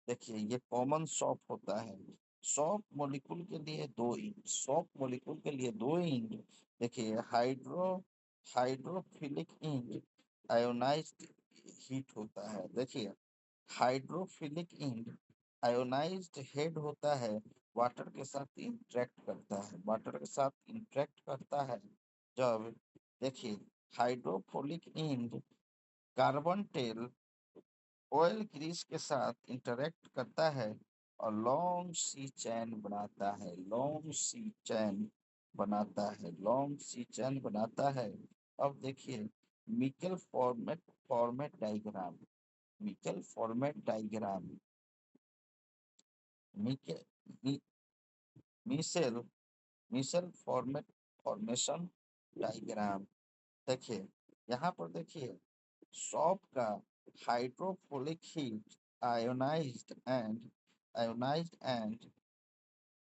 देखिए ये कॉमन सॉल्ट होता है। सॉल्ट मॉलिक्यूल के लिए 2 इंच, सॉल्ट मॉलिक्यूल के लिए 2 इंच, देखिए हाइड्रोफिलिक इंच आयोनाइज्ड हीट होता है। देखिए हाइड्रोफिलिक इंड आयोनाइज्ड हेड होता है वाटर के साथ इंटरेक्ट करता है, वाटर के साथ इंटरेक्ट करता है जब, देखिए, hydrophobic end carbon tail oil grease के साथ इंटरेक्ट करता है और लॉन्ग सी चैन बनाता है, लॉन्ग सी चैन बनाता है, लॉन्ग सी चैन बनाता है। अब देखिए, micelle format diagram, micelle format diagram, मिके मी, मिसेल मिसेल फॉर्मेशन डायग्राम। देखिए, यहाँ पर देखिए, सॉप का हाइड्रोफोलिक हीट आयोनाइज्ड एंड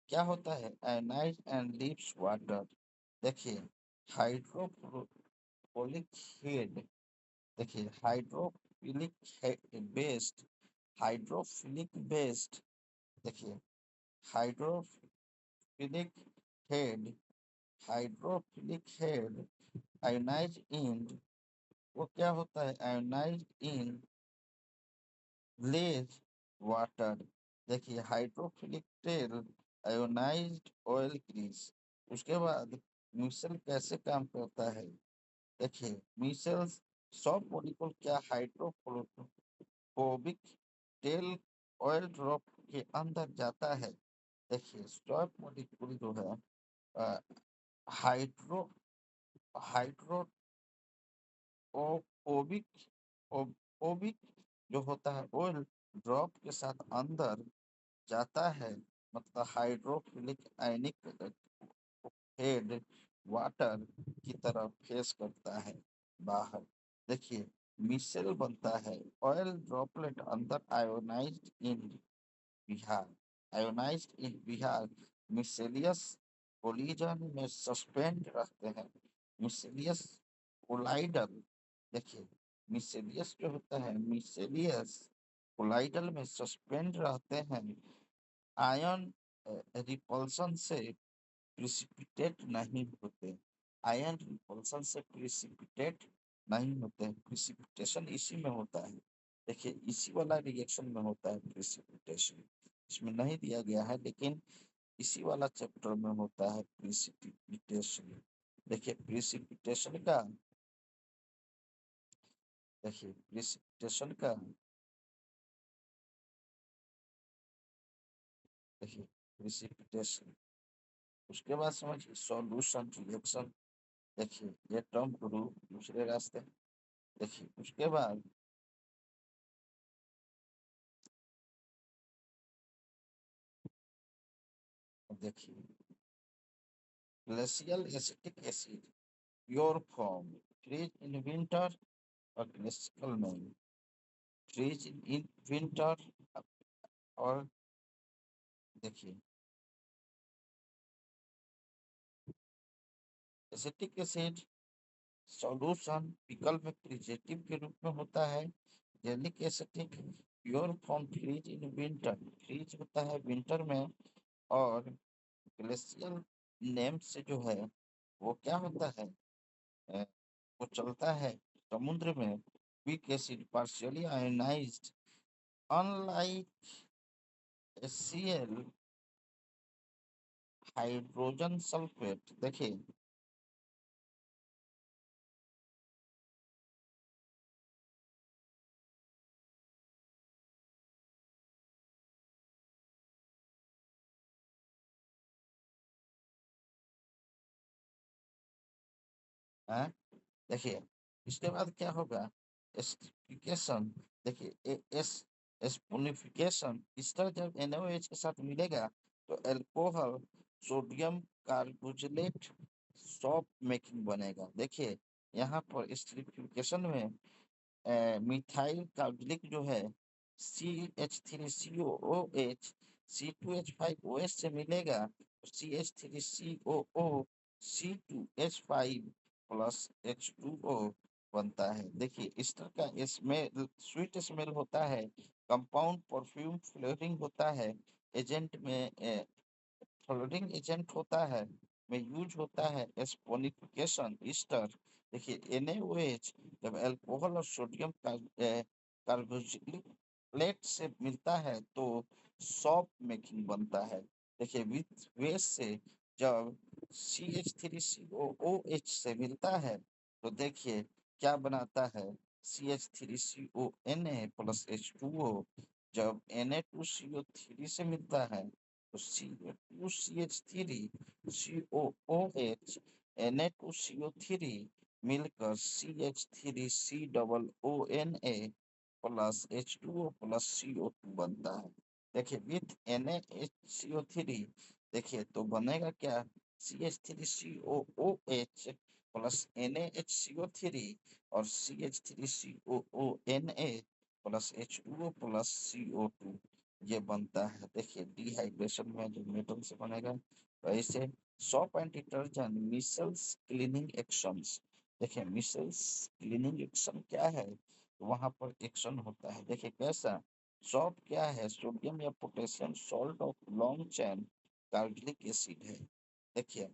क्या होता है, आयोनाइज्ड एंड लीव्स वाटर। देखिए, हाइड्रोफोलिक हेड, देखिए, हाइड्रोफिलिक बेस्ड, देखिए, hydrophilic head hydrophilic head ionize in, वो क्या होता है, आयोनाइज इन लेज वाटर। देखिए, hydrophilic tail ionized oil grease. उसके बाद मिसल कैसे काम करता है, देखिए, मिसल्स सब मॉलिक्यूल क्या हाइड्रोफोबिक टेल ऑयल ड्रॉप के अंदर जाता है। देखिए, सब मॉलिक्यूल जो है हाइड्रो हाइड्रोफोबिक ओबिक जो होता है ऑयल ड्रॉप के साथ अंदर जाता है, मतलब हाइड्रोफिलिक आयनिक हेड वाटर की तरफ फेस करता है बाहर। देखिए, मिसेल बनता है, ऑयल ड्रॉपलेट अंदर बिहार आयोनाइज्ड इन बिहार, मिसेलियस कोलिजन में सस्पेंड रहते हैं, मिसेलियस कोलाइडल। देखिए, मिसेलियस जो होता है, मिसेलियस कोलाइडल में सस्पेंड रहते हैं, आयन रिपल्सन से प्रिसिपिटेट नहीं होते, आयन रिपल्सन से प्रिसिपिटेट नहीं होते हैं, प्रिसिपिटेशन इसी में होता है। देखिए, इसी वाला रिएक्शन में होता है प्रिसिपिटेशन, इसमें नहीं दिया गया है लेकिन इसी वाला चैप्टर में होता है प्रिसिपिटेशन। देखिए, प्रिसिपिटेशन का देखिए, प्रिसिपिटेशन, उसके बाद समझिए सॉल्यूशन रिएक्शन। देखिए, ये टर्म ग्रुप दूसरे रास्ते, देखिए, उसके बाद देखिए, glacial acetic acid pure form, freeze in winter और ग्लेशियल में, फ्रीज इन विंटर। और देखिए, एसिटिक एसिड सॉल्यूशन विकल्प में प्रिजेटिव के रूप में होता है। जेलिक acetic pure form freeze in winter, freeze होता है विंटर में। और ग्लेशियल नेम से जो है वो क्या होता है, अ, वो चलता है समुद्र में। Week acid partially ionised unlike HCl hydrogen sulphate. देखिए, हैं, देखिए, इसके बाद क्या होगा, एस्टिफिकेशन। देखिए, एस एस्पुनिफिकेशन, इस तरह जब NaOH के साथ मिलेगा तो अल्कोहल सोडियम कार्बोजिलेट सॉल्ट मेकिंग बनेगा। देखिए, यहाँ पर एस्टिफिकेशन में मिथाइल कार्बोक्सिलिक जो है CH3COOH C2H5OH से मिलेगा तो CH3COO C2H5 प्लस H2O बनता है। देखिए, इस तरह का स्मेल, स्वीट स्मेल होता है, कंपाउंड परफ्यूम फ्लेवरिंग होता है, एजेंट में फ्लोरिंग एजेंट होता है, में यूज होता है एस्पोनिफिकेशन ईस्टर। देखिए, NaOH जब अल्कोहल और सोडियम कार्बोक्सिलेट से मिलता है तो सॉल्ट मेकिंग बनता है। देखिए विथ वेस्ट से जब CH3COOH से मिलता है तो देखिए क्या बनाता है, CH3CONA प्लस H2O। जब Na2CO3 से मिलता है तो CO2CH3COOH Na2CO3 मिलकर CH3COONA plus H2O plus CO2 बनता है। देखिए विथ NaHCO3 देखिए तो बनेगा क्या, CH3COOH प्लस NaHCO3 और CH3COONA plus H2O plus CO2 ये बनता है। देखिए डिहाइड्रेशन में जो मेटल से बनेगा। तो ऐसे soap and detergent micelles cleaning actions. देखिए मिसल्स क्लीनिंग एक्शन क्या है, वहां पर एक्शन होता है। देखिए कैसा, सॉल्ट क्या है, सोडियम या potassium salt of long chain carboxylic acid है। देखिए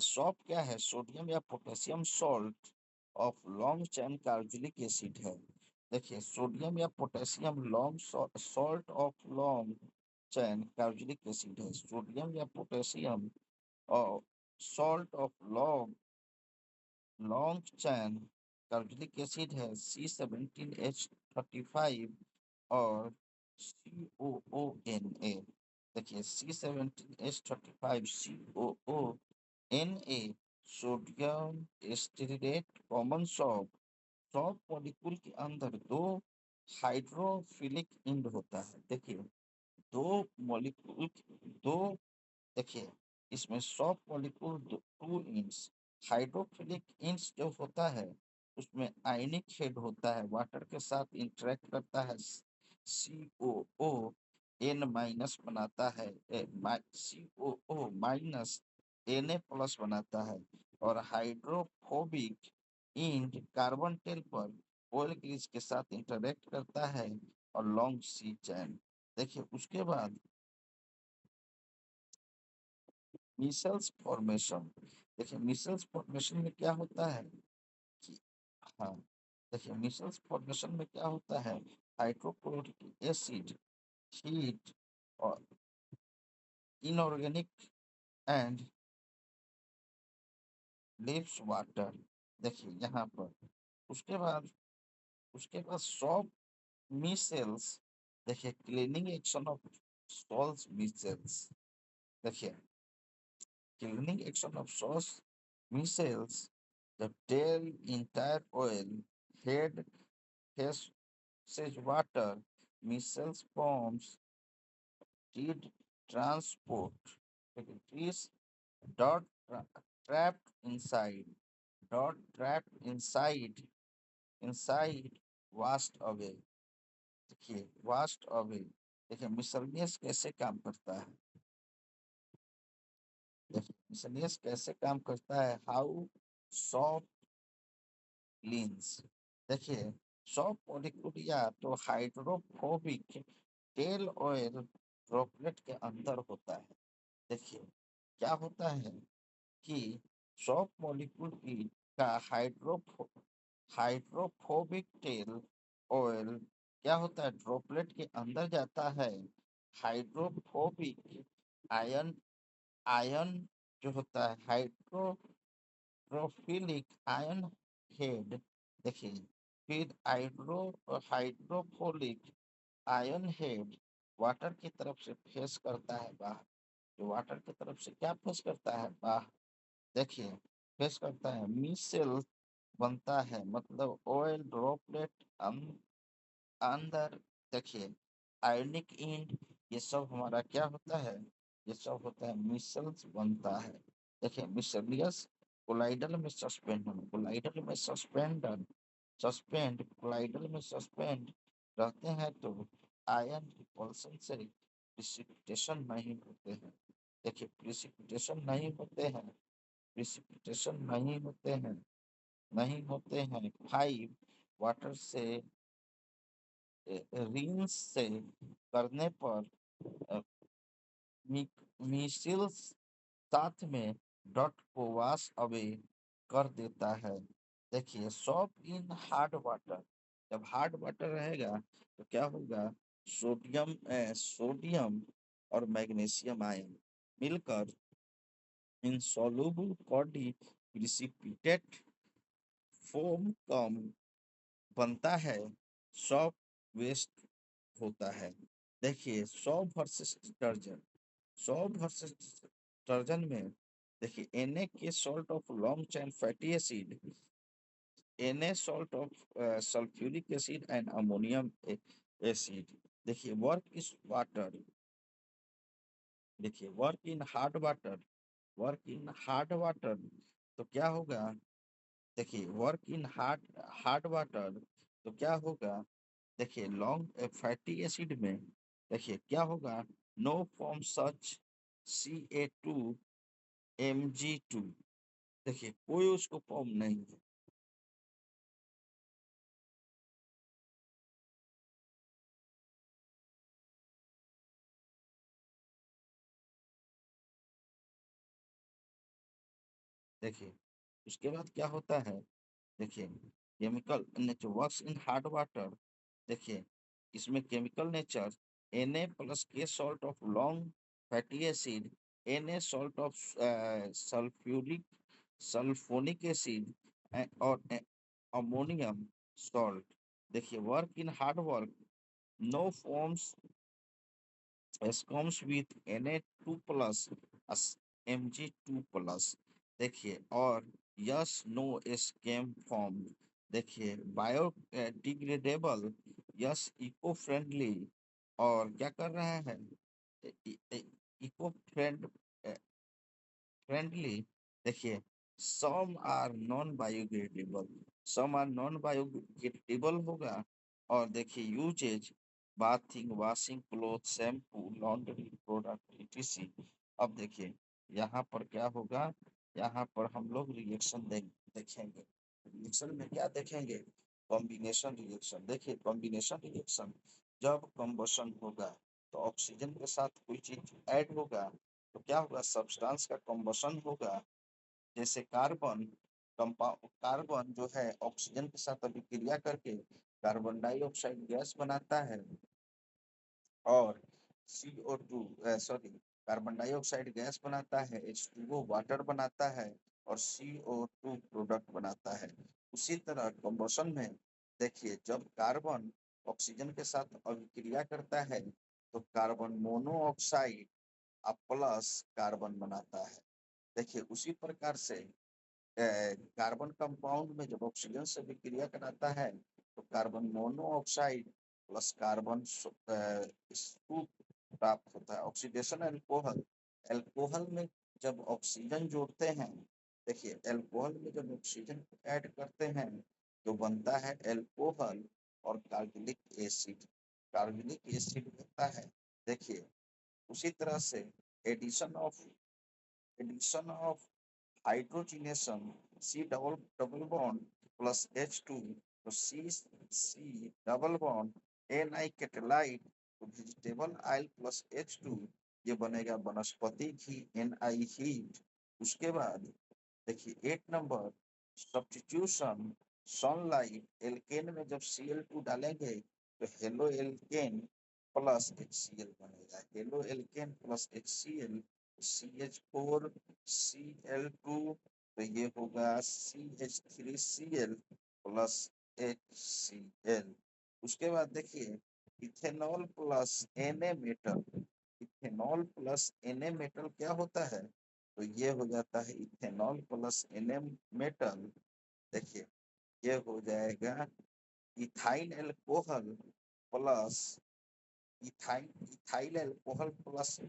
सॉल्ट क्या है, सोडियम या potassium salt of long chain carboxylic acid है। देखिए सोडियम या potassium long salt of long chain carboxylic acid है। सोडियम या पोटेशियम और salt of long long chain carboxylic acid है, C17H35 और COONA। देखिए C17H35 COONA sodium stearate common salt. Salt molecule के अंदर दो हाइड्रोफिलिक इंड होता है। देखिए दो मॉलिक्यूल, दो, देखिए इसमें soft molecule 2 inch, hydrophilic inch जो होता है उसमें आयनिक हेड होता है, वाटर के साथ इंटरेक्ट करता है, COO N- बनाता है, COO- Na+ बनाता है। और हाइड्रोफोबिक इंड कार्बन टेल पर ऑयल ग्रीस के साथ इंटरेक्ट करता है और लॉन्ग सी चैन। देखिए उसके बाद मिसल्स फॉर्मेशन। देखिए मिसल्स फॉर्मेशन में क्या होता है कि, हाँ देखिए मिसल्स फॉर्मेशन में क्या होता है, हाइड्रोक्लोरिक एसिड हीट और इनऑर्गेनिक एंड लिव्स वाटर। देखिए यहाँ पर उसके बाद सॉफ्ट मिसल्स। देखिए cleaning action of salt micelles. देखिए cleaning action of sauce missiles, the tail entire oil, head passes water, missiles forms, did transport, trees, dot trapped inside, dot trapped inside washed away। देखिए washed away। देखिए miscellaneous कैसे काम करता है, देखिए miscellaneous कैसे काम करता है, हाउ सॉफ्ट लीन्स। देखिए सॉफ्ट मॉलिक्यूल या तो हाइड्रोफोबिक टेल ऑयल ड्रॉपलेट के अंदर होता है। देखिए क्या होता है कि सॉफ्ट मॉलिक्यूल की का हाइड्रोफोबिक टेल ऑयल क्या होता है, ड्रॉपलेट के अंदर जाता है। हाइड्रोफोबिक आयन आयन जो होता है हाइड्रोफिलिक आयन हेड। देखिए फिर हाइड्रोफोलिक आयन हेड वाटर की तरफ से फेस करता है बाहर। जो वाटर की तरफ से क्या फेस करता है, बाहर। देखिए फेस करता है, मिसेल बनता है, मतलब ऑयल ड्रॉपलेट अंदर। देखिए आयनिक इंड, ये सब हमारा क्या होता है, ये सब होता है मिसल्स बनता है। देखिए मिसलियस कोलाइडल में सस्पेंडन, कोलाइडल में कोलाइडल में सस्पेंड रहते हैं तो आयन रिपल्सन से प्रिसिपिटेशन नहीं होते हैं। देखिए प्रिसिपिटेशन नहीं होते हैं, प्रिसिपिटेशन नहीं होते हैं 5 वाटर से रिंस से करने पर मिसिल्स साथ में डॉट को वॉश अवे कर देता है। देखिए सॉप इन हार्ड वाटर, जब हार्ड वाटर रहेगा तो क्या होगा, सोडियम और मैग्नीशियम आयन मिलकर insoluble body precipitate फोम कम बनता है, सॉफ्ट वेस्ट होता है। देखिए 100 वर्सेस डिटर्जेंट में देखिए Na के salt of long chain fatty acid, Na salt of sulphuric acid and ammonium acid. देखिए वर्क इन हार्ड वाटर तो क्या होगा? देखिए वर्क इन हार्ड वाटर तो क्या होगा? देखिए लॉन्ग फैटी एसिड में देखिए क्या होगा? No form such Ca2Mg2। देखिए कोई उसको फॉर्म नहीं है। देखिए उसके बाद क्या होता है? देखिए chemical nature works in hard water. देखिए इसमें केमिकल नेचर Na प्लस के salt of long fatty acid, Na salt of sulphuric sulphonic acid और अमोनियम सॉल्ट। देखिए work in hard work, no forms S comes with Na2 plus Mg2 plus। देखिए और yes no scum form. देखिए biodegradable, yes eco friendly. और क्या कर रहे हैं? Eco friendly. देखिए सम आर नॉन बायोडिग्रेडेबल होगा। और देखिए uses bathing, washing cloth, shampoo, laundry product etc। अब देखिए यहाँ पर क्या होगा? यहाँ पर हम लोग रिएक्शन देखेंगे। रिएक्शन में क्या देखेंगे? Combination reaction. देखिए कॉम्बिनेशन रिएक्शन जब कंबशन होगा तो ऑक्सीजन के साथ कोई चीज ऐड होगा तो क्या होगा? सब्सटेंस का कंबशन होगा। जैसे कार्बन जो है ऑक्सीजन के साथ अभिक्रिया करके कार्बन डाइऑक्साइड गैस बनाता है, और कार्बन डाइऑक्साइड गैस बनाता है, H2O वाटर बनाता है, और CO2 प्रोडक्ट बनाता है। उसी तरह कंबशन में देखिए जब कार्बन ऑक्सीजन के साथ अभिक्रिया करता है तो कार्बन मोनोऑक्साइड प्लस कार्बन बनाता है। देखिए उसी प्रकार से कार्बन कंपाउंड में जब ऑक्सीजन से विक्रिया कराता है तो कार्बन मोनोऑक्साइड प्लस कार्बन प्राप्त होता है। ऑक्सीडेशन एल्कोहल, एल्कोहल में जब ऑक्सीजन जोड़ते हैं, देखिए एल्कोहल में जब ऑक्सीजन ऐड करते हैं तो बनता है एल्कोहल और कार्बोनिक एसिड। कार्बोनिक एसिड होता है। देखिए उसी तरह से addition of addition of hydrogenation, C double double bond plus H2 तो C double bond Ni catalyst तो वेजिटेबल ऑयल प्लस H2 ये बनेगा वनस्पति घी Ni हीट। उसके बाद देखिए 8 नंबर सब्स्टिट्यूशन सनलाइट। एल्केन में जब Cl2 डालेंगे तो हेलो एल्केन प्लस HCl बनेगा। Halo alkane plus HCl CH4 Cl2 तो ये होगा CH3Cl प्लस HCl। उसके बाद देखिए ethanol plus Na metal. Ethanol plus Na metal क्या होता है? तो ये हो जाता है इथेनॉल प्लस Na मेटल। देखिए ये हो जाएगा ethyl alcohol plus ethyl alcohol plus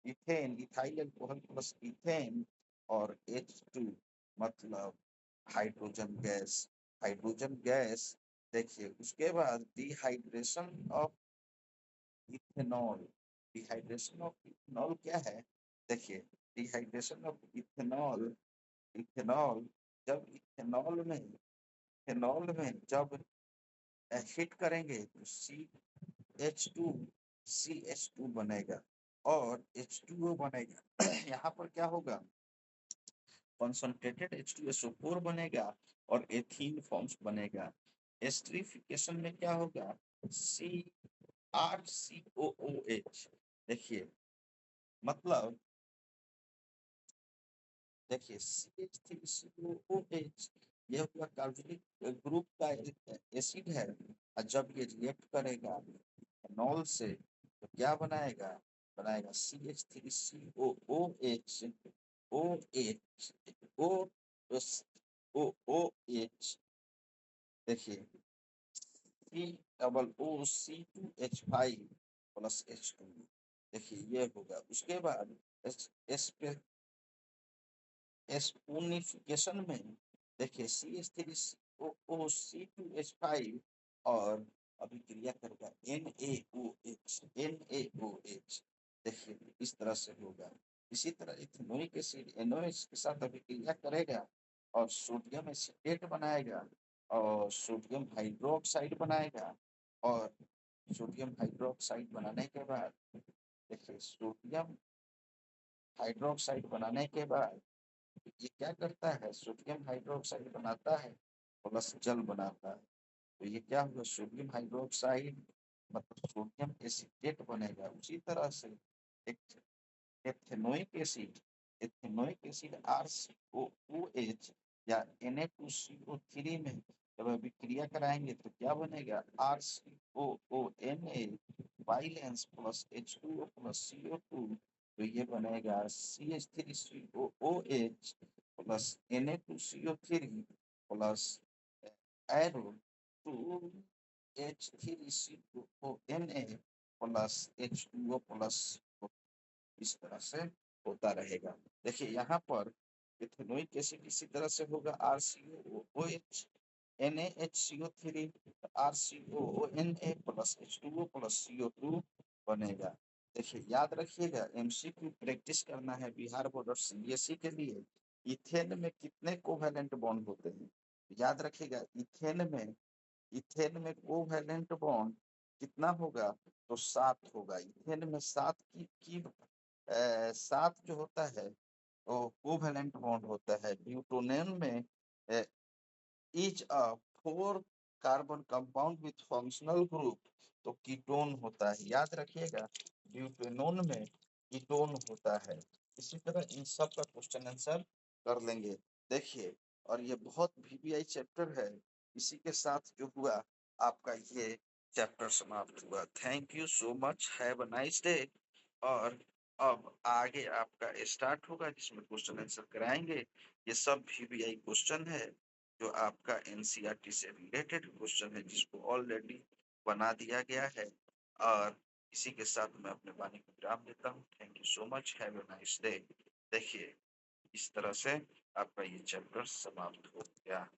ethyl alcohol plus ethane और H2 मतलब हाइड्रोजन गैस। हाइड्रोजन गैस देखिए उसके बाद इथेनॉल डिहाइड्रेशन ऑफ इथेनॉल क्या है? देखिए डिहाइड्रेशन ऑफ इथेनॉल, इथेनॉल जब इथेनॉल में जब हिट करेंगे तो सी एच टू बनेगा और H2O बनेगा। यहाँ पर क्या होगा? कॉन्सनट्रेटेड H2SO4 बनेगा और एथीन फॉर्म्स बनेगा। एस्टरिफिकेशन में क्या होगा? C8COOH देखिए मतलब देखिए CH3COOH यह हुआ कार्बोनिक ग्रुप का एसिड है, और जब ये रिएक्ट करेगा फिनॉल से तो क्या बनाएगा, बनाएगा CH3COOH OH OOH। देखिए C OO C2H5 plus H2। देखिए ये होगा, उसके बाद एस्पूनिफिकेशन में देखिए CH3OOC2H5 और अभिक्रिया करेगा NaOH। देखिए इस तरह से होगा। इसी तरह इथेनोइक एसिड NOH के साथ अभिक्रिया करेगा और सोडियम एसीटेट बनाएगा और सोडियम हाइड्रोक्साइड बनाएगा। और सोडियम हाइड्रोक्साइड बनाने के बाद देखिए सोडियम हाइड्रोक्साइड बनाने के बाद ये क्या करता है, सोडियम हाइड्रोक्साइड बनाता है प्लस जल बनाता है। तो ये क्या होगा, सोडियम हाइड्रोक्साइड मतलब सोडियम एसीटेट बनेगा। उसी तरह से एक एथेनोइक एसिड RCOOH या Na2CO3 में जब अभिक्रिया कराएंगे तो क्या बनेगा, RCOONA वाइलेंस plus H2O plus CO2। तो ये बनेगा CH3COOH plus Na2CO3 plus arrow 2H3COONA plus H2O plus, इस तरह से होता रहेगा। देखिए यहाँ पर इथेनोइक एसिड इसी तरह से होगा RCOOH NaHCO3 RCOONA plus H2O plus CO2 बनेगा। देखिए याद रखिएगा, MCQ प्रैक्टिस करना है बिहार बोर्ड और CBSE के लिए। इथेन में कितने कोवैलेंट बॉन्ड होते हैं, याद रखिएगा इथेन में कोवैलेंट बॉन्ड कितना होगा, तो 7 होगा। इथेन में 7 की 7 जो होता है वो कोवैलेंट बॉन्ड होता है। ब्यूटोनेन में is a 4 carbon compound with functional group, तो कीटोन होता है, याद रखिएगा ब्यूटेनोन में कीटोन होता है। इसी तरह इन सब का क्वेश्चन आंसर कर लेंगे। देखिए और ये बहुत VBI चैप्टर है। इसी के साथ जो हुआ आपका ये चैप्टर समाप्त हुआ। Thank you so much, have a nice day. और अब आगे आपका स्टार्ट होगा जिसमें क्वेश्चन आंसर कराएंगे। ये सब VBI क्वेश्चन है जो आपका NCERT से रिलेटेड क्वेश्चन है, जिसको ऑलरेडी बना दिया गया है। और इसी के साथ मैं अपने वाणी को विराम देता हूँ। Thank you so much, have a nice day. देखिए इस तरह से आपका ये चैप्टर समाप्त हो गया।